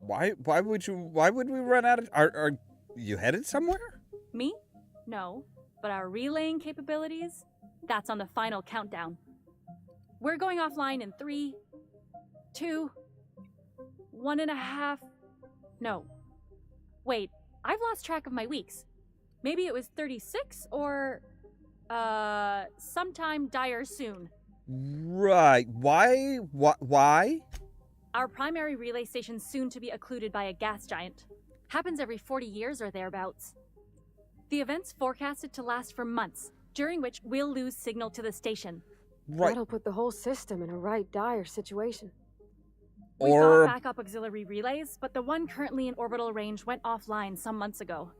Why would we run out of... Are you headed somewhere? Me? No. But our relaying capabilities? That's on the final countdown. We're going offline in 3, 2, 1.5... No. Wait, I've lost track of my weeks. Maybe it was 36 or... sometime dire soon. Right. Why? Our primary relay station's soon to be occluded by a gas giant. Happens every 40 years or thereabouts. The event's forecasted to last for months, during which we'll lose signal to the station. Right. That'll put the whole system in a right dire situation. We've got backup auxiliary relays, but the one currently in orbital range went offline some months ago.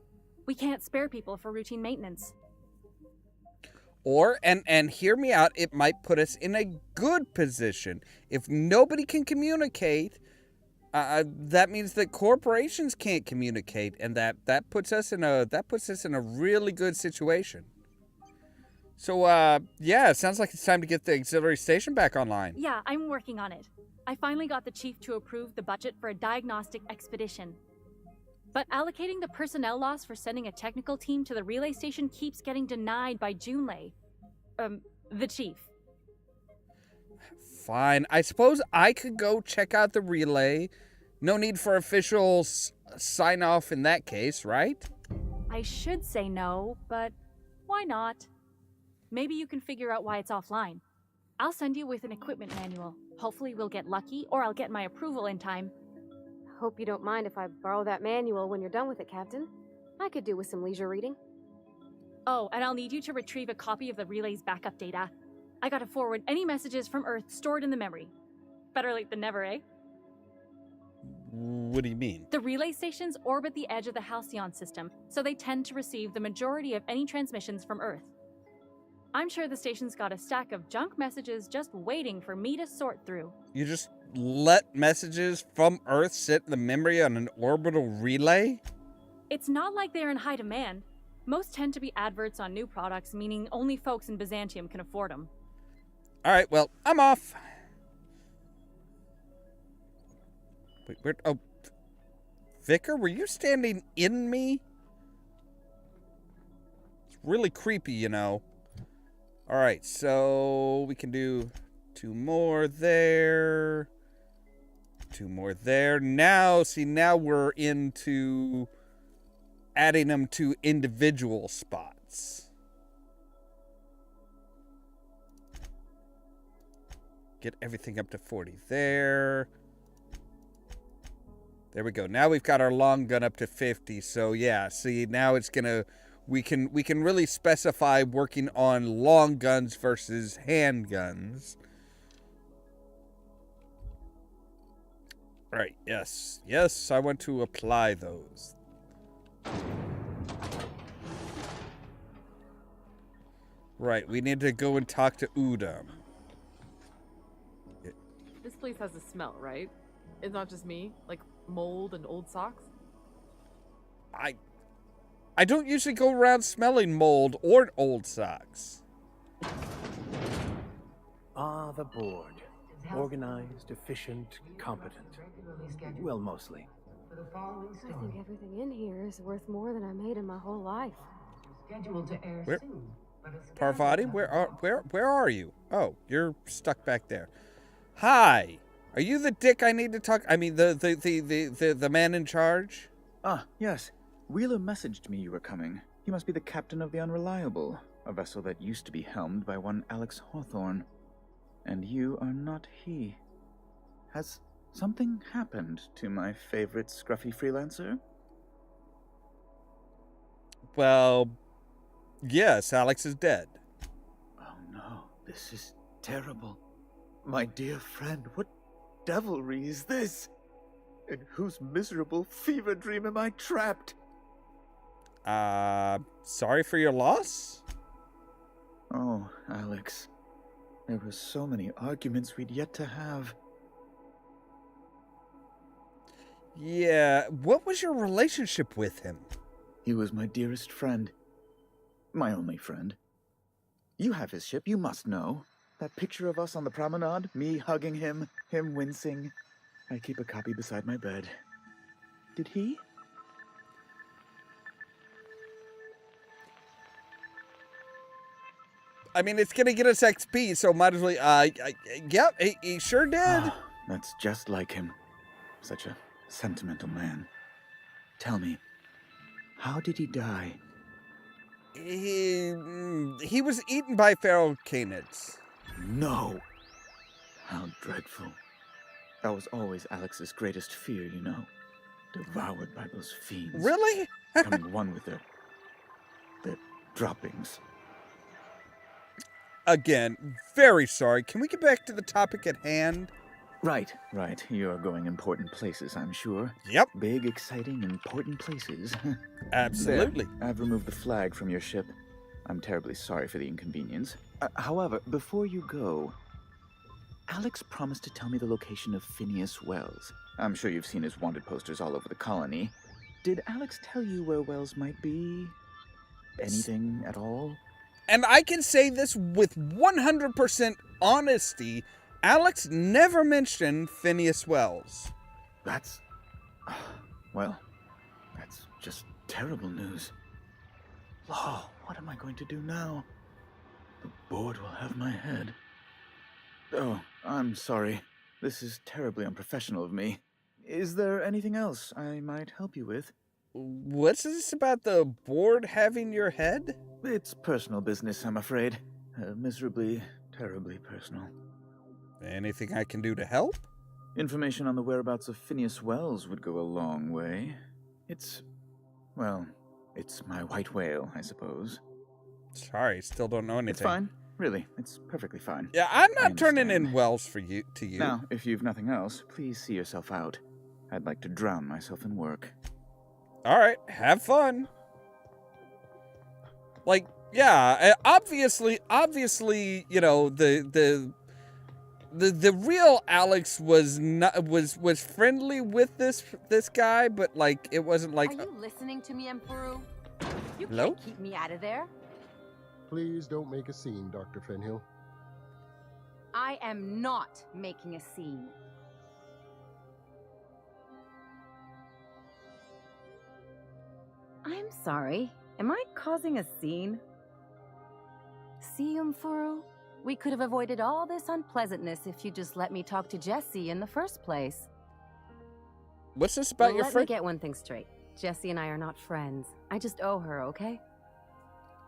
We can't spare people for routine maintenance. Or, and hear me out, it might put us in a good position. If nobody can communicate, that means that corporations can't communicate, and that puts us in a really good situation. So, yeah, it sounds like it's time to get the auxiliary station back online. Yeah, I'm working on it. I finally got the chief to approve the budget for a diagnostic expedition. But allocating the personnel loss for sending a technical team to the relay station keeps getting denied by Junlei. The chief. Fine. I suppose I could go check out the relay No need for official sign-off in that case, right? I should say no, but why not? Maybe you can figure out why it's offline. I'll send you with an equipment manual. Hopefully we'll get lucky, or I'll get my approval in time. Hope you don't mind if I borrow that manual when you're done with it, Captain. I could do with some leisure reading. Oh, and I'll need you to retrieve a copy of the relay's backup data. I gotta forward any messages from Earth stored in the memory. Better late than never, eh? What do you mean? The relay stations orbit the edge of the Halcyon system, so they tend to receive the majority of any transmissions from Earth. I'm sure the station's got a stack of junk messages just waiting for me to sort through. You just let messages from Earth sit in the memory on an orbital relay? It's not like they're in high demand. Most tend to be adverts on new products, meaning only folks in Byzantium can afford them. Alright, well, I'm off. Wait, where? Oh. Vicar, were you standing in me? It's really creepy, you know. Alright, so we can do 2 more there. 2 more there. Now, see, now we're into adding them to individual spots. Get everything up to 40 there. There we go. Now we've got our long gun up to 50. So yeah, see, now it's gonna we can really specify working on long guns versus handguns. All right, yes. Yes, I want to apply those. Right, we need to go and talk to Udam. This place has a smell, right? It's not just me, like mold and old socks. I don't usually go around smelling mold or old socks. Ah, the board. Organized, efficient, competent. Well, mostly. I think everything in here is worth more than I made in my whole life. Scheduled to air Where? soon. Parvati, where are you? Oh, you're stuck back there. Hi. Are you the dick I need to talk? I mean, the man in charge? Ah, yes. Wheeler messaged me you were coming. He must be the captain of the Unreliable, a vessel that used to be helmed by one Alex Hawthorne. And you are not he. Has something happened to my favorite scruffy freelancer? Well, yes, Alex is dead. Oh no, this is terrible. My dear friend, what devilry is this? In whose miserable fever dream am I trapped? Sorry for your loss? Oh, Alex. There were so many arguments we'd yet to have. Yeah, what was your relationship with him? He was my dearest friend. My only friend. You have his ship, you must know. That picture of us on the promenade, me hugging him, him wincing. I keep a copy beside my bed. Did he? I mean, it's gonna get us XP, so might as well, yep, he sure did. That's just like him. Such a sentimental man. Tell me, how did he die? He was eaten by feral canids. No! How dreadful. That was always Alex's greatest fear, you know. Devoured by those fiends. Really? Becoming one with their droppings. Again, very sorry. Can we get back to the topic at hand? Right. You are going important places, I'm sure. Yep. Big, exciting, important places. Absolutely. There, I've removed the flag from your ship. I'm terribly sorry for the inconvenience. However, before you go, Alex promised to tell me the location of Phineas Wells. I'm sure you've seen his wanted posters all over the colony. Did Alex tell you where Wells might be? Anything at all? And I can say this with 100% honesty, Alex never mentioned Phineas Wells. That's just terrible news. Law, what am I going to do now? The board will have my head. Oh, I'm sorry. This is terribly unprofessional of me. Is there anything else I might help you with? What's this about the board having your head? It's personal business, I'm afraid. Miserably, terribly personal. Anything I can do to help? Information on the whereabouts of Phineas Wells would go a long way. It's my white whale, I suppose. Sorry, still don't know anything. It's fine. Really, it's perfectly fine. Yeah, I'm not turning in Wells to you. Now, if you've nothing else, please see yourself out. I'd like to drown myself in work. All right, have fun. Like, yeah, obviously, you know, the real Alex was friendly with this guy, but like it wasn't like. Are you listening to me, Emperor? You Hello? can't keep me out of there. Please don't make a scene, Dr. Fenhill. I am not making a scene. I'm sorry. Am I causing a scene? See, Umfuru? We could have avoided all this unpleasantness if you just let me talk to Jesse in the first place. What's this about your friend? Let me get one thing straight. Jesse and I are not friends. I just owe her, okay?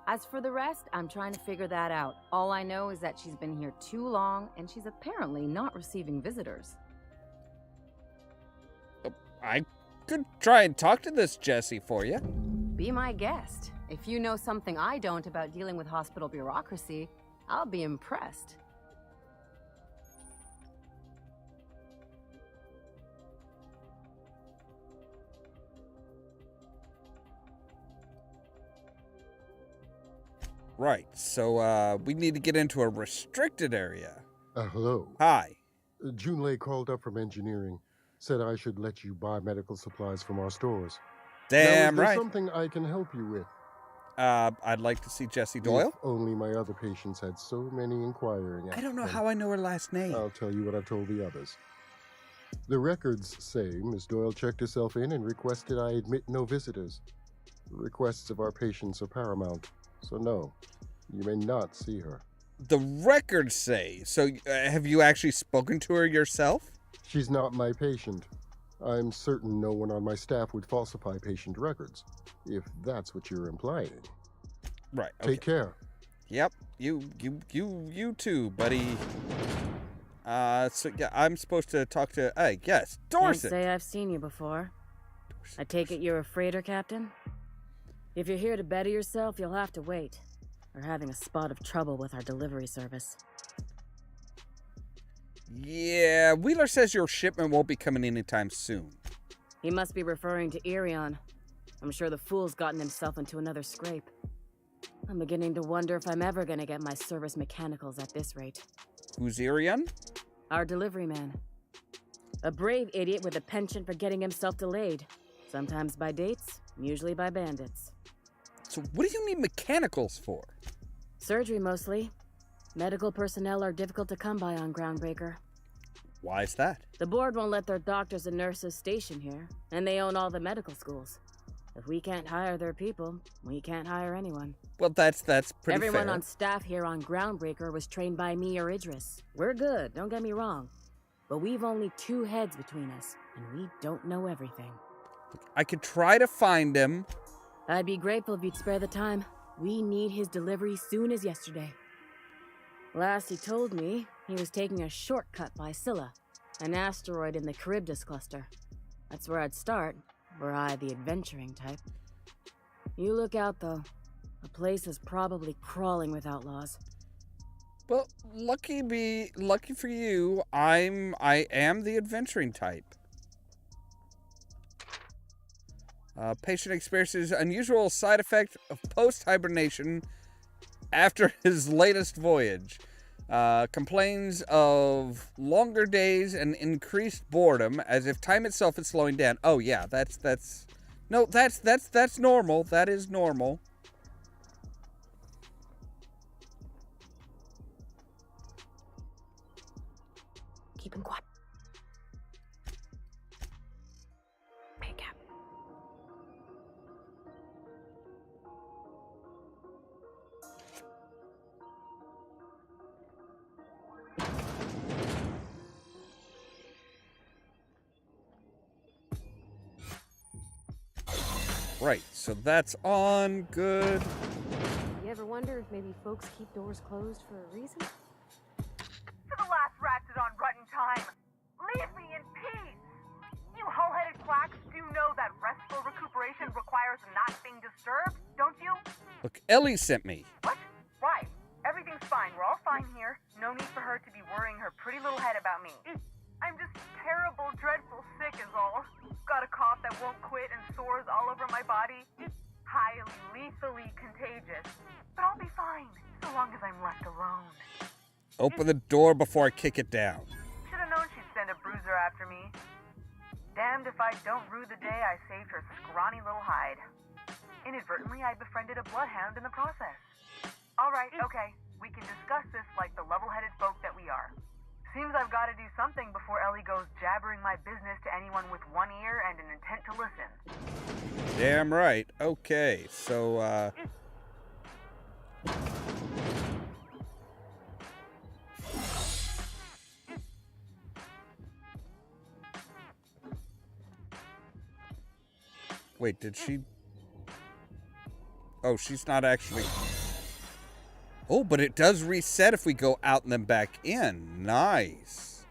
As for the rest, I'm trying to figure that out. All I know is that she's been here too long, and she's apparently not receiving visitors. I could try and talk to this Jesse for you. Be my guest. If you know something I don't about dealing with hospital bureaucracy, I'll be impressed. Right, so we need to get into a restricted area. Hello. Hi. Junlei called up from engineering. Said I should let you buy medical supplies from our stores. Damn now, is there right. something I can help you with? I'd like to see Jessie Doyle. If only my other patients had so many inquiring. I don't know how I know her last name. I'll tell you what I've told the others. The records say Miss Doyle checked herself in and requested I admit no visitors. The requests of our patients are paramount, so no, you may not see her. The records say. So have you actually spoken to her yourself? She's not my patient. I'm certain no one on my staff would falsify patient records, if that's what you're implying. Right. Okay. Take care. Yep. You too, buddy. So yeah, I'm supposed to talk to. Yes, Dorset. Can't say I've seen you before. I take it you're a freighter captain? If you're here to better yourself, you'll have to wait. We're having a spot of trouble with our delivery service. Yeah, Wheeler says your shipment won't be coming anytime soon. He must be referring to Irion. I'm sure the fool's gotten himself into another scrape. I'm beginning to wonder if I'm ever gonna get my service mechanicals at this rate. Who's Irion? Our delivery man. A brave idiot with a penchant for getting himself delayed. Sometimes by dates, usually by bandits. So what do you need mechanicals for? Surgery mostly. Medical personnel are difficult to come by on Groundbreaker. Why is that? The board won't let their doctors and nurses station here, and they own all the medical schools. If we can't hire their people, we can't hire anyone. Well, that's pretty Everyone fair. on staff here on Groundbreaker was trained by me or Idris. We're good, don't get me wrong. But we've only 2 heads between us, and we don't know everything. I could try to find him. I'd be grateful if you'd spare the time. We need his delivery soon as yesterday. Last he told me, he was taking a shortcut by Scylla, an asteroid in the Charybdis cluster. That's where I'd start, were I the adventuring type. You look out, though. The place is probably crawling with outlaws. Well, lucky for you, I am the adventuring type. Patient experiences unusual side effect of post-hibernation after his latest voyage. Complains of longer days and increased boredom, as if time itself is slowing down. Oh yeah, that's normal. That is normal. Keep him quiet. Hey, Cap. Right, so that's on. Good. You ever wonder if maybe folks keep doors closed for a reason? For the last rat's on rotten time. Leave me in peace. You hull-headed quacks do know that restful recuperation requires not being disturbed, don't you? Look, Ellie sent me. What? Why? Everything's fine. We're all fine here. No need for her to be worrying her pretty little head about me. I'm just terrible, dreadful sick is all. Got a cough that won't quit and sores all over my body. Highly, lethally contagious. But I'll be fine, so long as I'm left alone. Open the door before I kick it down. Should've known she'd send a bruiser after me. Damned if I don't rue the day I saved her scrawny little hide. Inadvertently, I befriended a bloodhound in the process. Alright, okay. We can discuss this like the level-headed folk that we are. Seems I've got to do something before Ellie goes jabbering my business to anyone with one ear and an intent to listen. Damn right. Okay, so, wait, did she... Oh, she's not actually... Oh, but it does reset if we go out and then back in. Nice.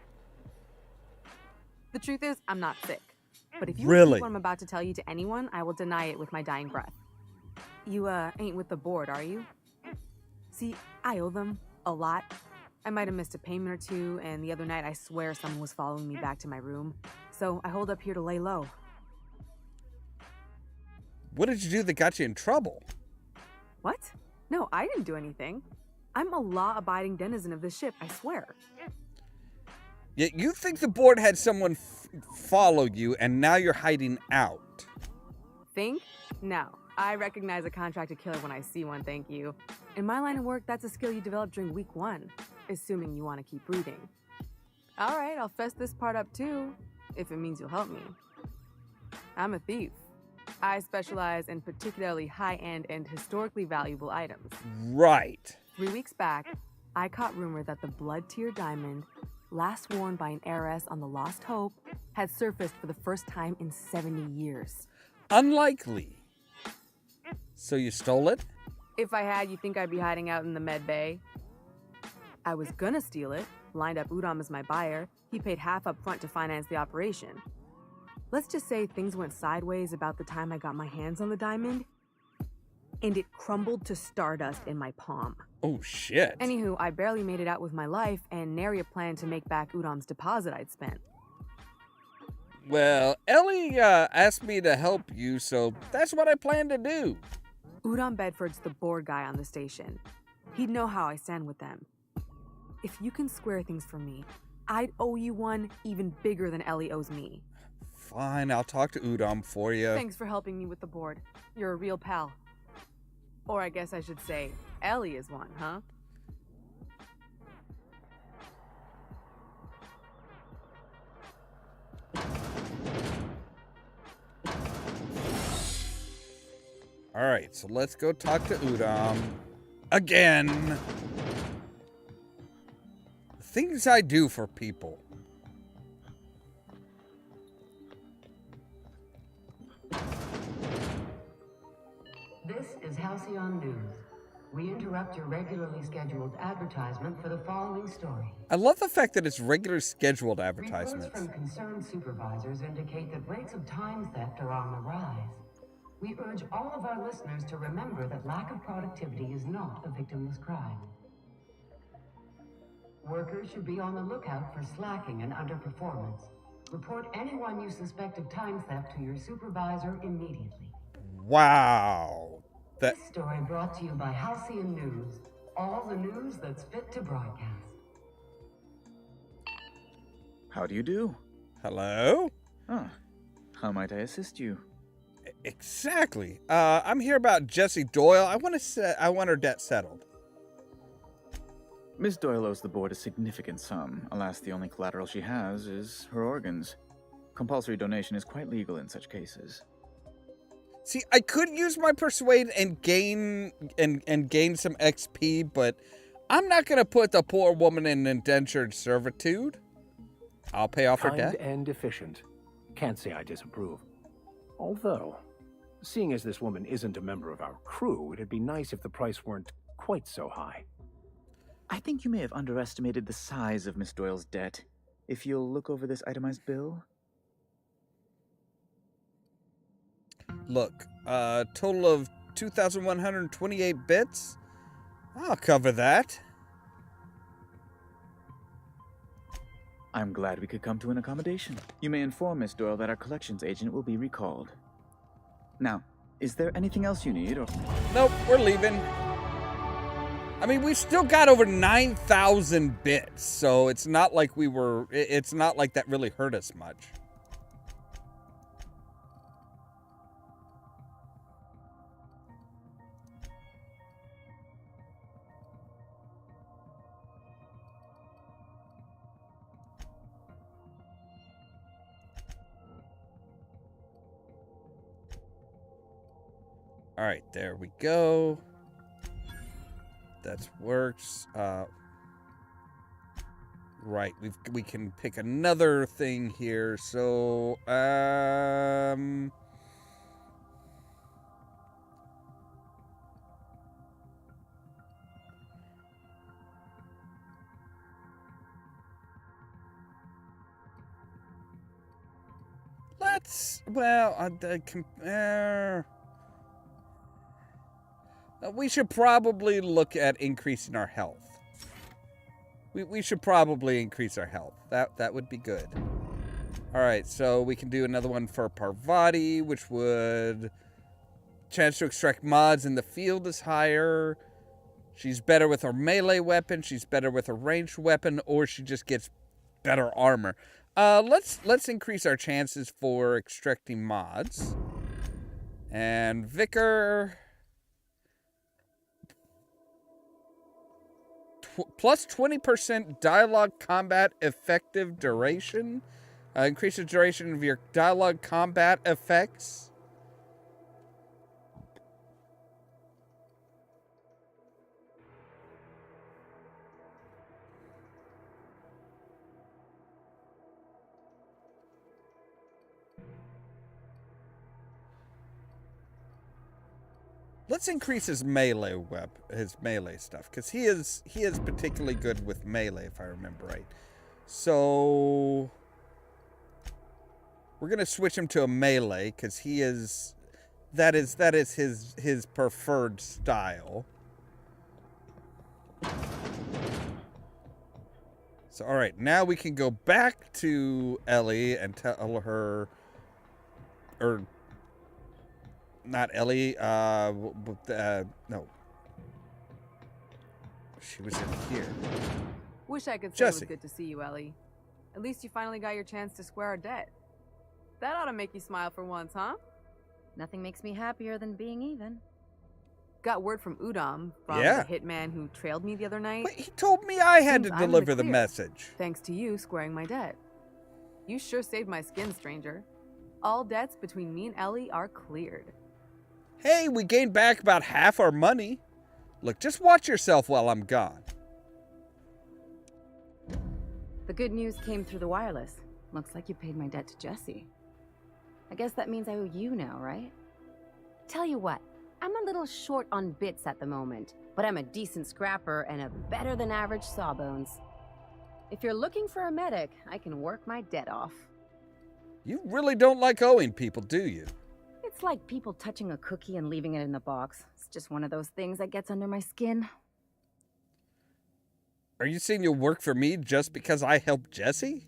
The truth is, I'm not sick. But if you Really? repeat what I'm about to tell you to anyone, I will deny it with my dying breath. You, ain't with the board, are you? See, I owe them a lot. I might have missed a payment or two, and the other night I swear someone was following me back to my room. So I hold up here to lay low. What did you do that got you in trouble? What? No, I didn't do anything. I'm a law-abiding denizen of this ship, I swear. Yet you think the board had someone follow you, and now you're hiding out. Think? No. I recognize a contracted killer when I see one, thank you. In my line of work, that's a skill you develop during week 1, assuming you want to keep breathing. All right, I'll fess this part up too, if it means you'll help me. I'm a thief. I specialize in particularly high-end and historically valuable items. Right. 3 weeks back, I caught rumor that the blood-tier diamond, last worn by an heiress on the Lost Hope, had surfaced for the first time in 70 years. Unlikely. So you stole it? If I had, you think I'd be hiding out in the med bay? I was gonna steal it, lined up Ollamh as my buyer. He paid half up front to finance the operation. Let's just say things went sideways about the time I got my hands on the diamond, and it crumbled to stardust in my palm. Oh, shit. Anywho, I barely made it out with my life, and nary a plan to make back Ollamh's deposit I'd spent. Well, Ellie asked me to help you, so that's what I plan to do. Ollamh Bedford's the board guy on the station. He'd know how I stand with them. If you can square things for me, I'd owe you one even bigger than Ellie owes me. Fine, I'll talk to Ollamh for you. Thanks for helping me with the board. You're a real pal. Or I guess I should say, Ellie is one, huh? Alright, so let's go talk to Ollamh. Again! Things I do for people. This is Halcyon News. We interrupt your regularly scheduled advertisement for the following story. I love the fact that it's regular scheduled Reports advertisements. from concerned supervisors indicate that rates of time theft are on the rise. We urge all of our listeners to remember that lack of productivity is not a victimless crime. Workers should be on the lookout for slacking and underperformance. Report anyone you suspect of time theft to your supervisor immediately. Wow. This story brought to you by Halcyon News. All the news that's fit to broadcast. How do you do? Hello? Ah, how might I assist you? Exactly. I'm here about Jessie Doyle. I want her debt settled. Miss Doyle owes the board a significant sum. Alas, the only collateral she has is her organs. Compulsory donation is quite legal in such cases. See, I could use my persuade and gain some XP, but I'm not going to put the poor woman in indentured servitude. I'll pay off her Kind debt. and efficient. Can't say I disapprove. Although, Seeing as this woman isn't a member of our crew, it'd be nice if the price weren't quite so high. I think you may have underestimated the size of Miss Doyle's debt. If you'll look over this itemized bill. Look, total of 2,128 bits. I'll cover that. I'm glad we could come to an accommodation. You may inform Miss Doyle that our collections agent will be recalled. Now, is there anything else you need, or... Nope, we're leaving. I mean, we still got over 9,000 bits, so it's not like it's not like that really hurt us much. All right, there we go. That works. Right, we can pick another thing here. So, we should probably look at increasing our health. We should probably increase our health. That would be good. All right, so we can do another one for Parvati, which would... Chance to extract mods in the field is higher. She's better with her melee weapon. She's better with her ranged weapon, or she just gets better armor. Let's increase our chances for extracting mods. And Vicar... Plus 20% dialogue combat effective duration. Increases duration of your dialogue combat effects. Let's increase his melee his melee stuff, because he is particularly good with melee, if I remember right. So we're gonna switch him to a melee, because that is his preferred style. So all right, now we can go back to Ellie and tell her, or not Ellie, no. She was in here. Wish I could say it was Jesse. good to see you, Ellie. At least you finally got your chance to square our debt. That ought to make you smile for once, huh? Nothing makes me happier than being even. Got word from Ollamh, from Yeah. the hitman who trailed me the other night. But he told me I had Seems to I'm in deliver the clear, message. Thanks to you squaring my debt. You sure saved my skin, stranger. All debts between me and Ellie are cleared. Hey, we gained back about half our money. Look, just watch yourself while I'm gone. The good news came through the wireless. Looks like you paid my debt to Jesse. I guess that means I owe you now, right? Tell you what, I'm a little short on bits at the moment, but I'm a decent scrapper and a better than average sawbones. If you're looking for a medic, I can work my debt off. You really don't like owing people, do you? It's like people touching a cookie and leaving it in the box. It's just one of those things that gets under my skin. Are you saying you'll work for me just because I helped Jesse?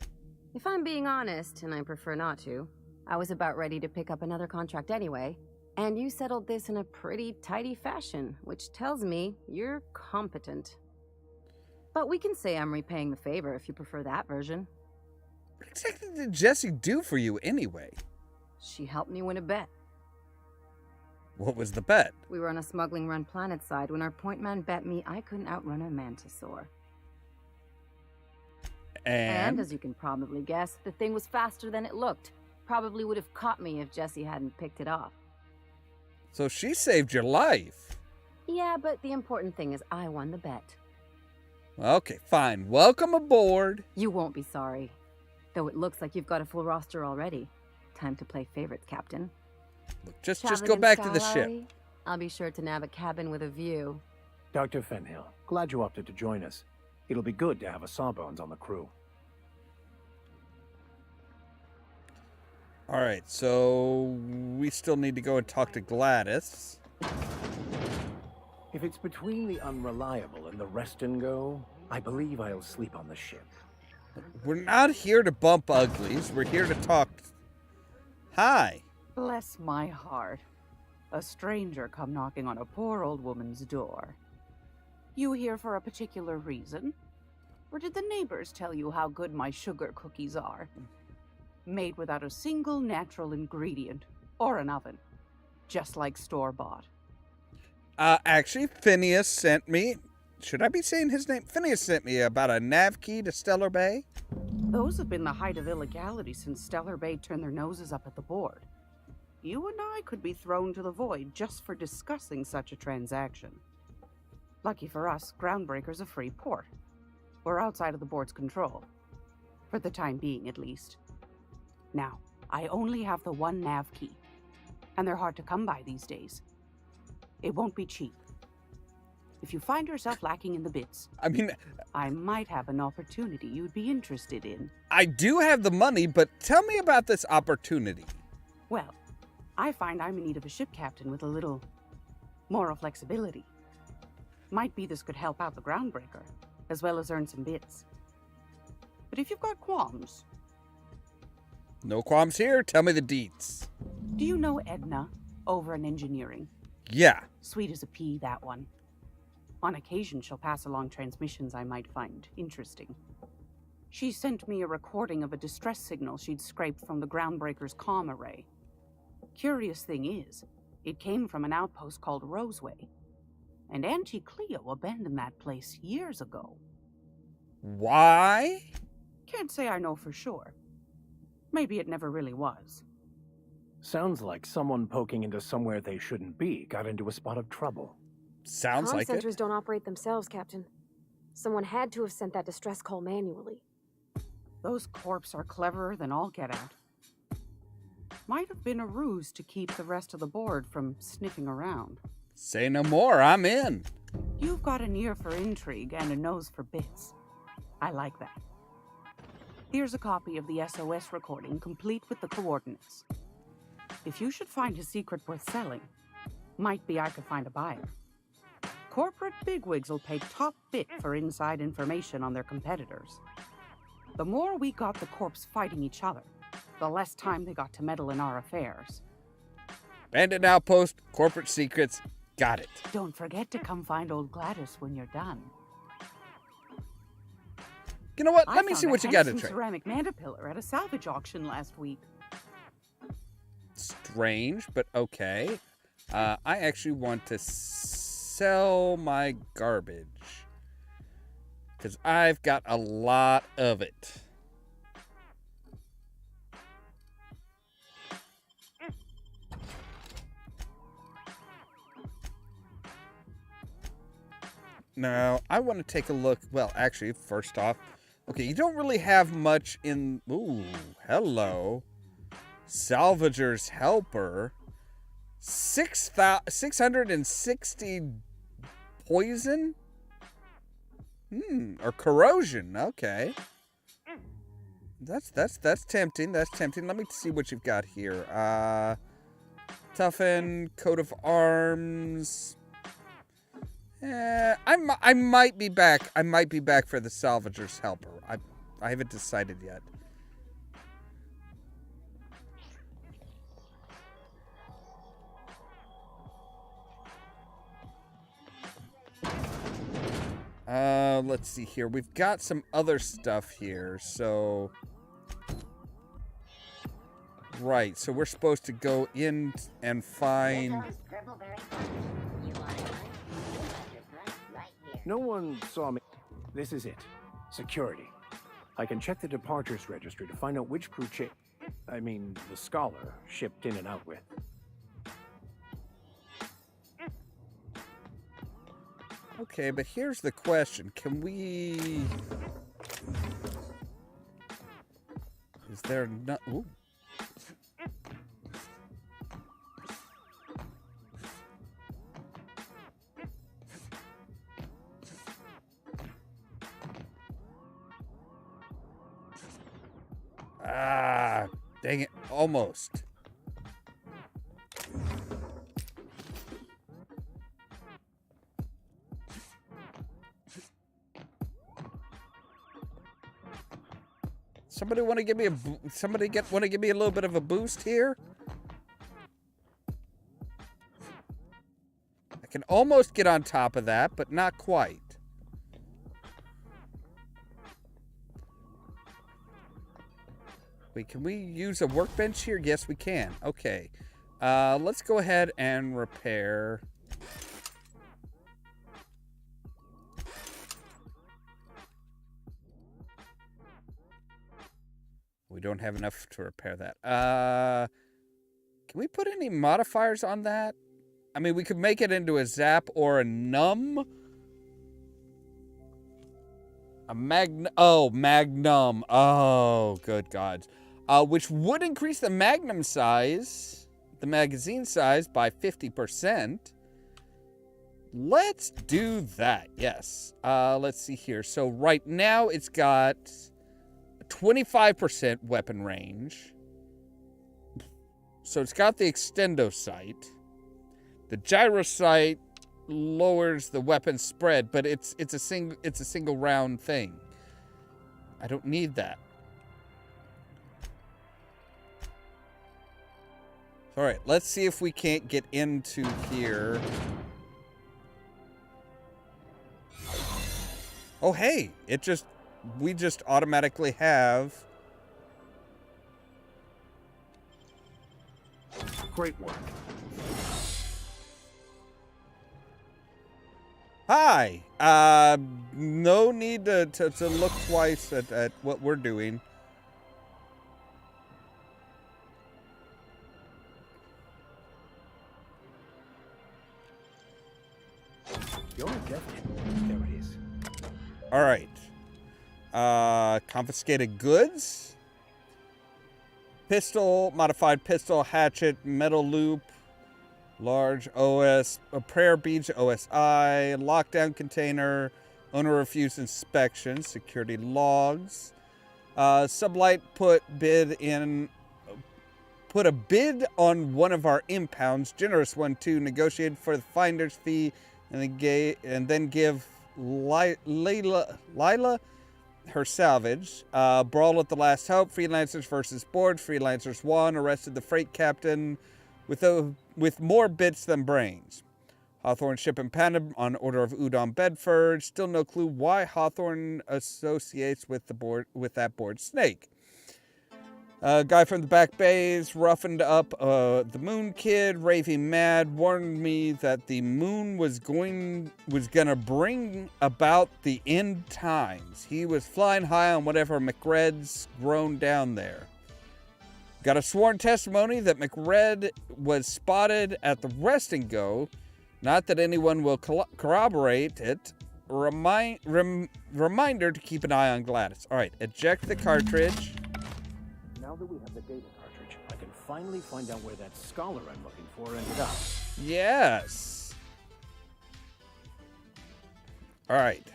If I'm being honest, and I prefer not to, I was about ready to pick up another contract anyway, and you settled this in a pretty tidy fashion, which tells me you're competent. But we can say I'm repaying the favor if you prefer that version. What exactly did Jesse do for you anyway? She helped me win a bet. What was the bet? We were on a smuggling run planetside when our point man bet me I couldn't outrun a mantisaur. And as you can probably guess, the thing was faster than it looked. Probably would have caught me if Jesse hadn't picked it off. So she saved your life. Yeah, but the important thing is I won the bet. Okay, fine. Welcome aboard. You won't be sorry. Though it looks like you've got a full roster already. Time to play favorites, Captain. Look, just Traveling go in back to the style, ship. Ollie? I'll be sure to nab a cabin with a view. Dr. Fenhill, glad you opted to join us. It'll be good to have a Sawbones on the crew. All right, so we still need to go and talk to Gladys. If it's between the Unreliable and the Rest and Go, I believe I'll sleep on the ship. We're not here to bump uglies. We're here to talk. Hi. Bless my heart. A stranger come knocking on a poor old woman's door. You here for a particular reason? Or did the neighbors tell you how good my sugar cookies are? Made without a single natural ingredient or an oven. Just like store-bought. Actually, Phineas sent me. Should I be saying his name? Phineas sent me about a nav key to Stellar Bay. Those have been the height of illegality since Stellar Bay turned their noses up at the board. You and I could be thrown to the void just for discussing such a transaction. Lucky for us, Groundbreaker's a free port. We're outside of the board's control. For the time being, at least. Now, I only have the one nav key. And they're hard to come by these days. It won't be cheap. If you find yourself lacking in the bits, I might have an opportunity you'd be interested in. I do have the money, but tell me about this opportunity. Well, I find I'm in need of a ship captain with a little moral flexibility. Might be this could help out the Groundbreaker, as well as earn some bits. But if you've got qualms... No qualms here. Tell me the deets. Do you know Edna over in engineering? Yeah. Sweet as a pea, that one. On occasion, she'll pass along transmissions I might find interesting. She sent me a recording of a distress signal she'd scraped from the Groundbreaker's comm array. Curious thing is, it came from an outpost called Roseway. And Auntie Cleo abandoned that place years ago. Why? Can't say I know for sure. Maybe it never really was. Sounds like someone poking into somewhere they shouldn't be got into a spot of trouble. Sounds like it. Centers don't operate themselves, Captain. Someone had to have sent that distress call manually. Those corps are cleverer than all get out. Might have been a ruse to keep the rest of the board from sniffing around. Say no more, I'm in. You've got an ear for intrigue and a nose for bits. I like that. Here's a copy of the SOS recording, complete with the coordinates. If you should find a secret worth selling, might be I could find a buyer. Corporate bigwigs will pay top bit for inside information on their competitors. The more we got the corps fighting each other, the less time they got to meddle in our affairs. Bandit outpost, corporate secrets, got it. Don't forget to come find old Gladys when you're done. You know what? Let me see what you got to trade. trade. Ceramic mandapillar at a salvage auction last week. Strange, but okay. I actually want to sell my garbage. Because I've got a lot of it. Now, I want to take a look. Well, actually, first off, okay, you don't really have much in... Ooh, hello. Salvager's Helper. 660 poison? Or corrosion. Okay. That's tempting. That's tempting. Let me see what you've got here. Toughen, coat of arms. I might be back. I might be back for the Salvager's Helper. I haven't decided yet. Let's see here. We've got some other stuff here, so... Right, so we're supposed to go in and find... No one saw me. This is it. Security. I can check the departures registry to find out which crew the Scholar shipped in and out with. Okay, but here's the question. Can we... Is there not... Ooh. Ah, dang it. Almost. Somebody want to give me a want to give me a little bit of a boost here? I can almost get on top of that, but not quite. Wait, can we use a workbench here? Yes, we can. Okay. Let's go ahead and repair. We don't have enough to repair that. Can we put any modifiers on that? I mean, we could make it into a zap or a num. A magnum. Oh, good God. Which would increase the magnum size, the magazine size, by 50%. Let's do that. Yes. Let's see here. So right now it's got 25% weapon range. So it's got the extendo sight. The gyro sight lowers the weapon spread, but it's a single round thing. I don't need that. All right, let's see if we can't get into here. Oh, hey, we just automatically have. Great work. Hi. No need to look twice at what we're doing. You're definitely. There it is. All right. Confiscated goods. Pistol, modified pistol, hatchet, metal loop, large OS, a prayer beach, OSI, lockdown container, owner refused inspection, security logs. Sublight put a bid on one of our impounds, generous one too, negotiated for the finder's fee, and then give Lila her salvage. Brawl at the last hope, freelancers versus board, freelancers won, arrested the freight captain with more bits than brains. Hawthorne ship impounded on order of Udon Bedford. Still no clue why Hawthorne associates with that board snake. Guy from the back bays roughened up the Moon Kid, raving mad, warned me that the moon was gonna bring about the end times. He was flying high on whatever McRed's grown down there. Got a sworn testimony that McRed was spotted at the Rest and Go. Not that anyone will corroborate it. Reminder to keep an eye on Gladys. All right, eject the cartridge. Now that we have the data cartridge, I can finally find out where that scholar I'm looking for ended up. Yes. All right.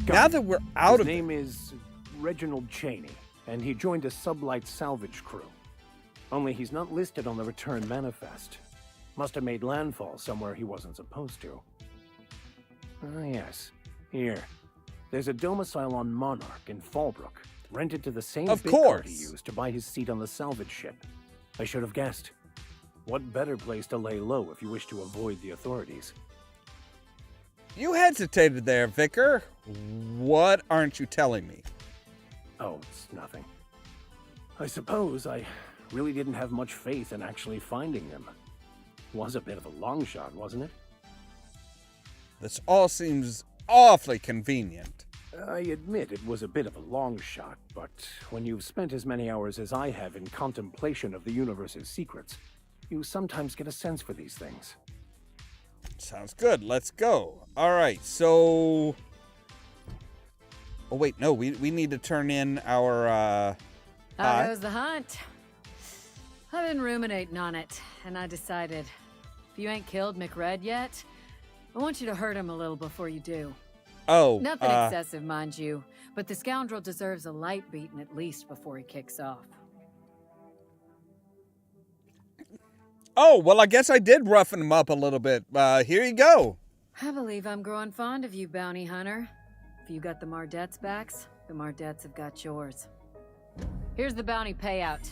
Now that we're out of His name is Reginald Cheney, and he joined a sublight salvage crew. Only he's not listed on the return manifest. Must have made landfall somewhere he wasn't supposed to. Ah, yes. Here. There's a domicile on Monarch in Fallbrook, rented to the same big card he used to buy his seat on the salvage ship. I should have guessed. What better place to lay low if you wish to avoid the authorities? You hesitated there, Vicar. What aren't you telling me? Oh, it's nothing. I suppose I really didn't have much faith in actually finding them. Was a bit of a long shot, wasn't it? This all seems awfully convenient. I admit it was a bit of a long shot, but when you've spent as many hours as I have in contemplation of the universe's secrets, you sometimes get a sense for these things. Sounds good. Let's go. All right, so... Oh, wait, no, we need to turn in our, How goes the hunt? I've been ruminating on it, and I decided, if you ain't killed McRed yet, I want you to hurt him a little before you do. Oh, Nothing excessive, mind you, but the scoundrel deserves a light beating at least before he kicks off. Oh, well, I guess I did roughen him up a little bit. Here you go. I believe I'm growing fond of you, bounty hunter. If you got the Mardettes' backs, the Mardettes have got yours. Here's the bounty payout.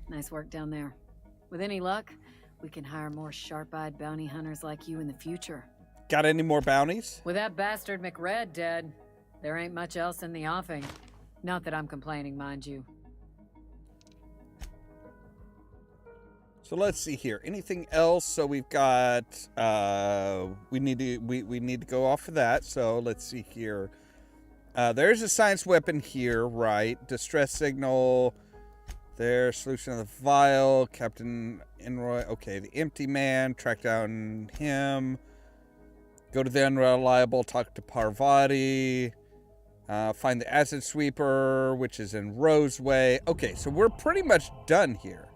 Nice work down there. With any luck, we can hire more sharp-eyed bounty hunters like you in the future. Got any more bounties? With that bastard McRed dead, there ain't much else in the offing. Not that I'm complaining, mind you. So let's see here. Anything else? So we've got we need to go off of that. So let's see here. There's a science weapon here, right? Distress signal. There, solution of the vial. Captain Enroy. Okay, the empty man. Track down him. Go to the unreliable. Talk to Parvati. Find the acid sweeper, which is in Roseway. Okay, so we're pretty much done here.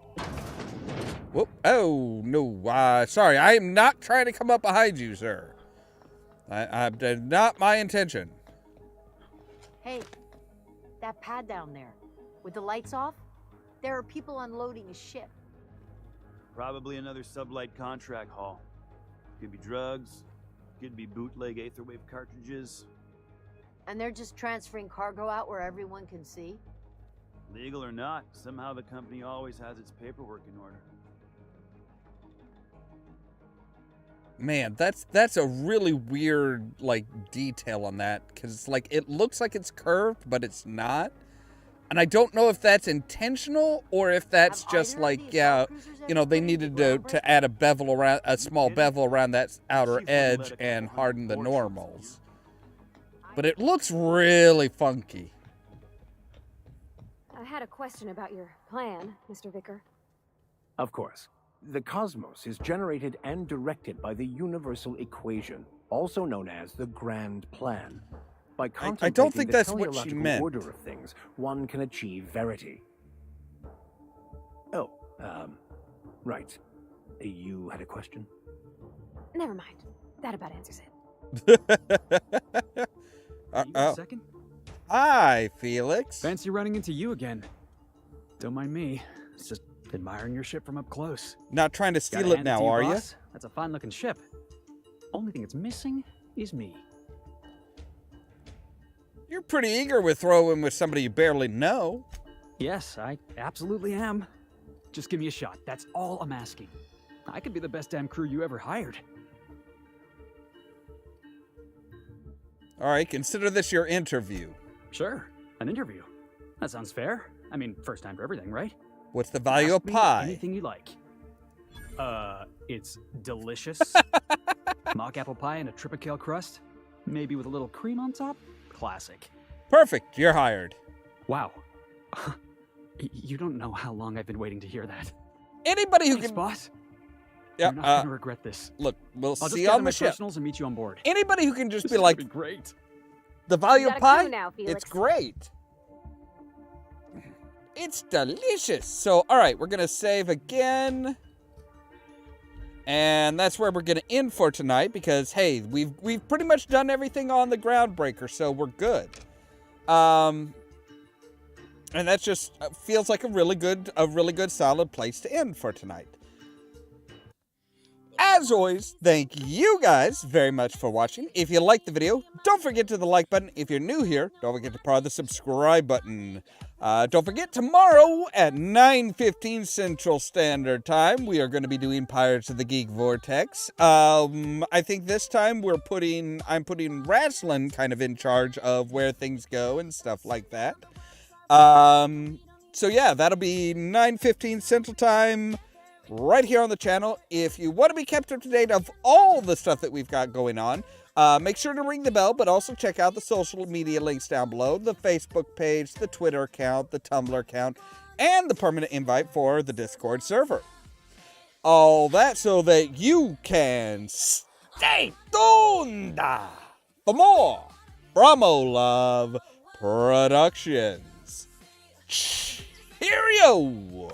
Whoop. Oh, no. Sorry, I am not trying to come up behind you, sir. That's not my intention. Hey, that pad down there, with the lights off, there are people unloading a ship. Probably another sublight contract haul. Could be drugs, could be bootleg Aetherwave cartridges. And they're just transferring cargo out where everyone can see? Legal or not, somehow the company always has its paperwork in order. Man, that's a really weird, like, detail on that. Because, like, it looks like it's curved, but it's not. And I don't know if that's intentional or if that's just like, yeah, you know, they needed to add a bevel around, a small bevel around that outer edge and harden the normals. But it looks really funky. I had a question about your plan, Mr. Vicker. Of course. The cosmos is generated and directed by the universal equation, also known as the Grand Plan. By I don't think the that's what she teleological meant. order of things, one can achieve verity. Oh, right. You had a question? Never mind. That about answers it. Uh-oh. Hi, Felix. Fancy running into you again. Don't mind me. It's just admiring your ship from up close. Not trying to steal Gotta it hand now, to you, are you? boss. That's a fine-looking ship. Only thing it's missing is me. You're pretty eager with throwing with somebody you barely know. Yes, I absolutely am. Just give me a shot. That's all I'm asking. I could be the best damn crew you ever hired. All right, consider this your interview. Sure, an interview. That sounds fair. I mean, first time for everything, right? What's the value of Ask me pie? Anything you like. It's delicious. Mock apple pie and a tripicale crust. Maybe with a little cream on top. Classic. Perfect, you're hired. Wow. You don't know how long I've been waiting to hear that. Anybody who Thanks, can... boss. Yeah, You're not gonna regret this. Look, we'll I'll see just on my the ship. personals and meet you on board. Anybody who can just This be is like, gonna be great. the value You of got a pie, clue now, Felix. it's great. It's delicious. So, all right, we're going to save again. And that's where we're going to end for tonight because, hey, we've pretty much done everything on the Groundbreaker, so we're good. And that just feels like a really good, solid place to end for tonight. As always, thank you guys very much for watching. If you liked the video, don't forget to the like button. If you're new here, don't forget to press the subscribe button. Don't forget, tomorrow at 9:15 Central Standard Time, we are going to be doing Pirates of the Geek Vortex. I think this time I'm putting Raslin kind of in charge of where things go and stuff like that. So yeah, that'll be 9:15 Central Time. Right here on the channel. If you want to be kept up to date of all the stuff that we've got going on, make sure to ring the bell, but also check out the social media links down below, the Facebook page, the Twitter account, the Tumblr account, and the permanent invite for the Discord server. All that so that you can stay tuned for more from Ollamh Productions. Cheerio!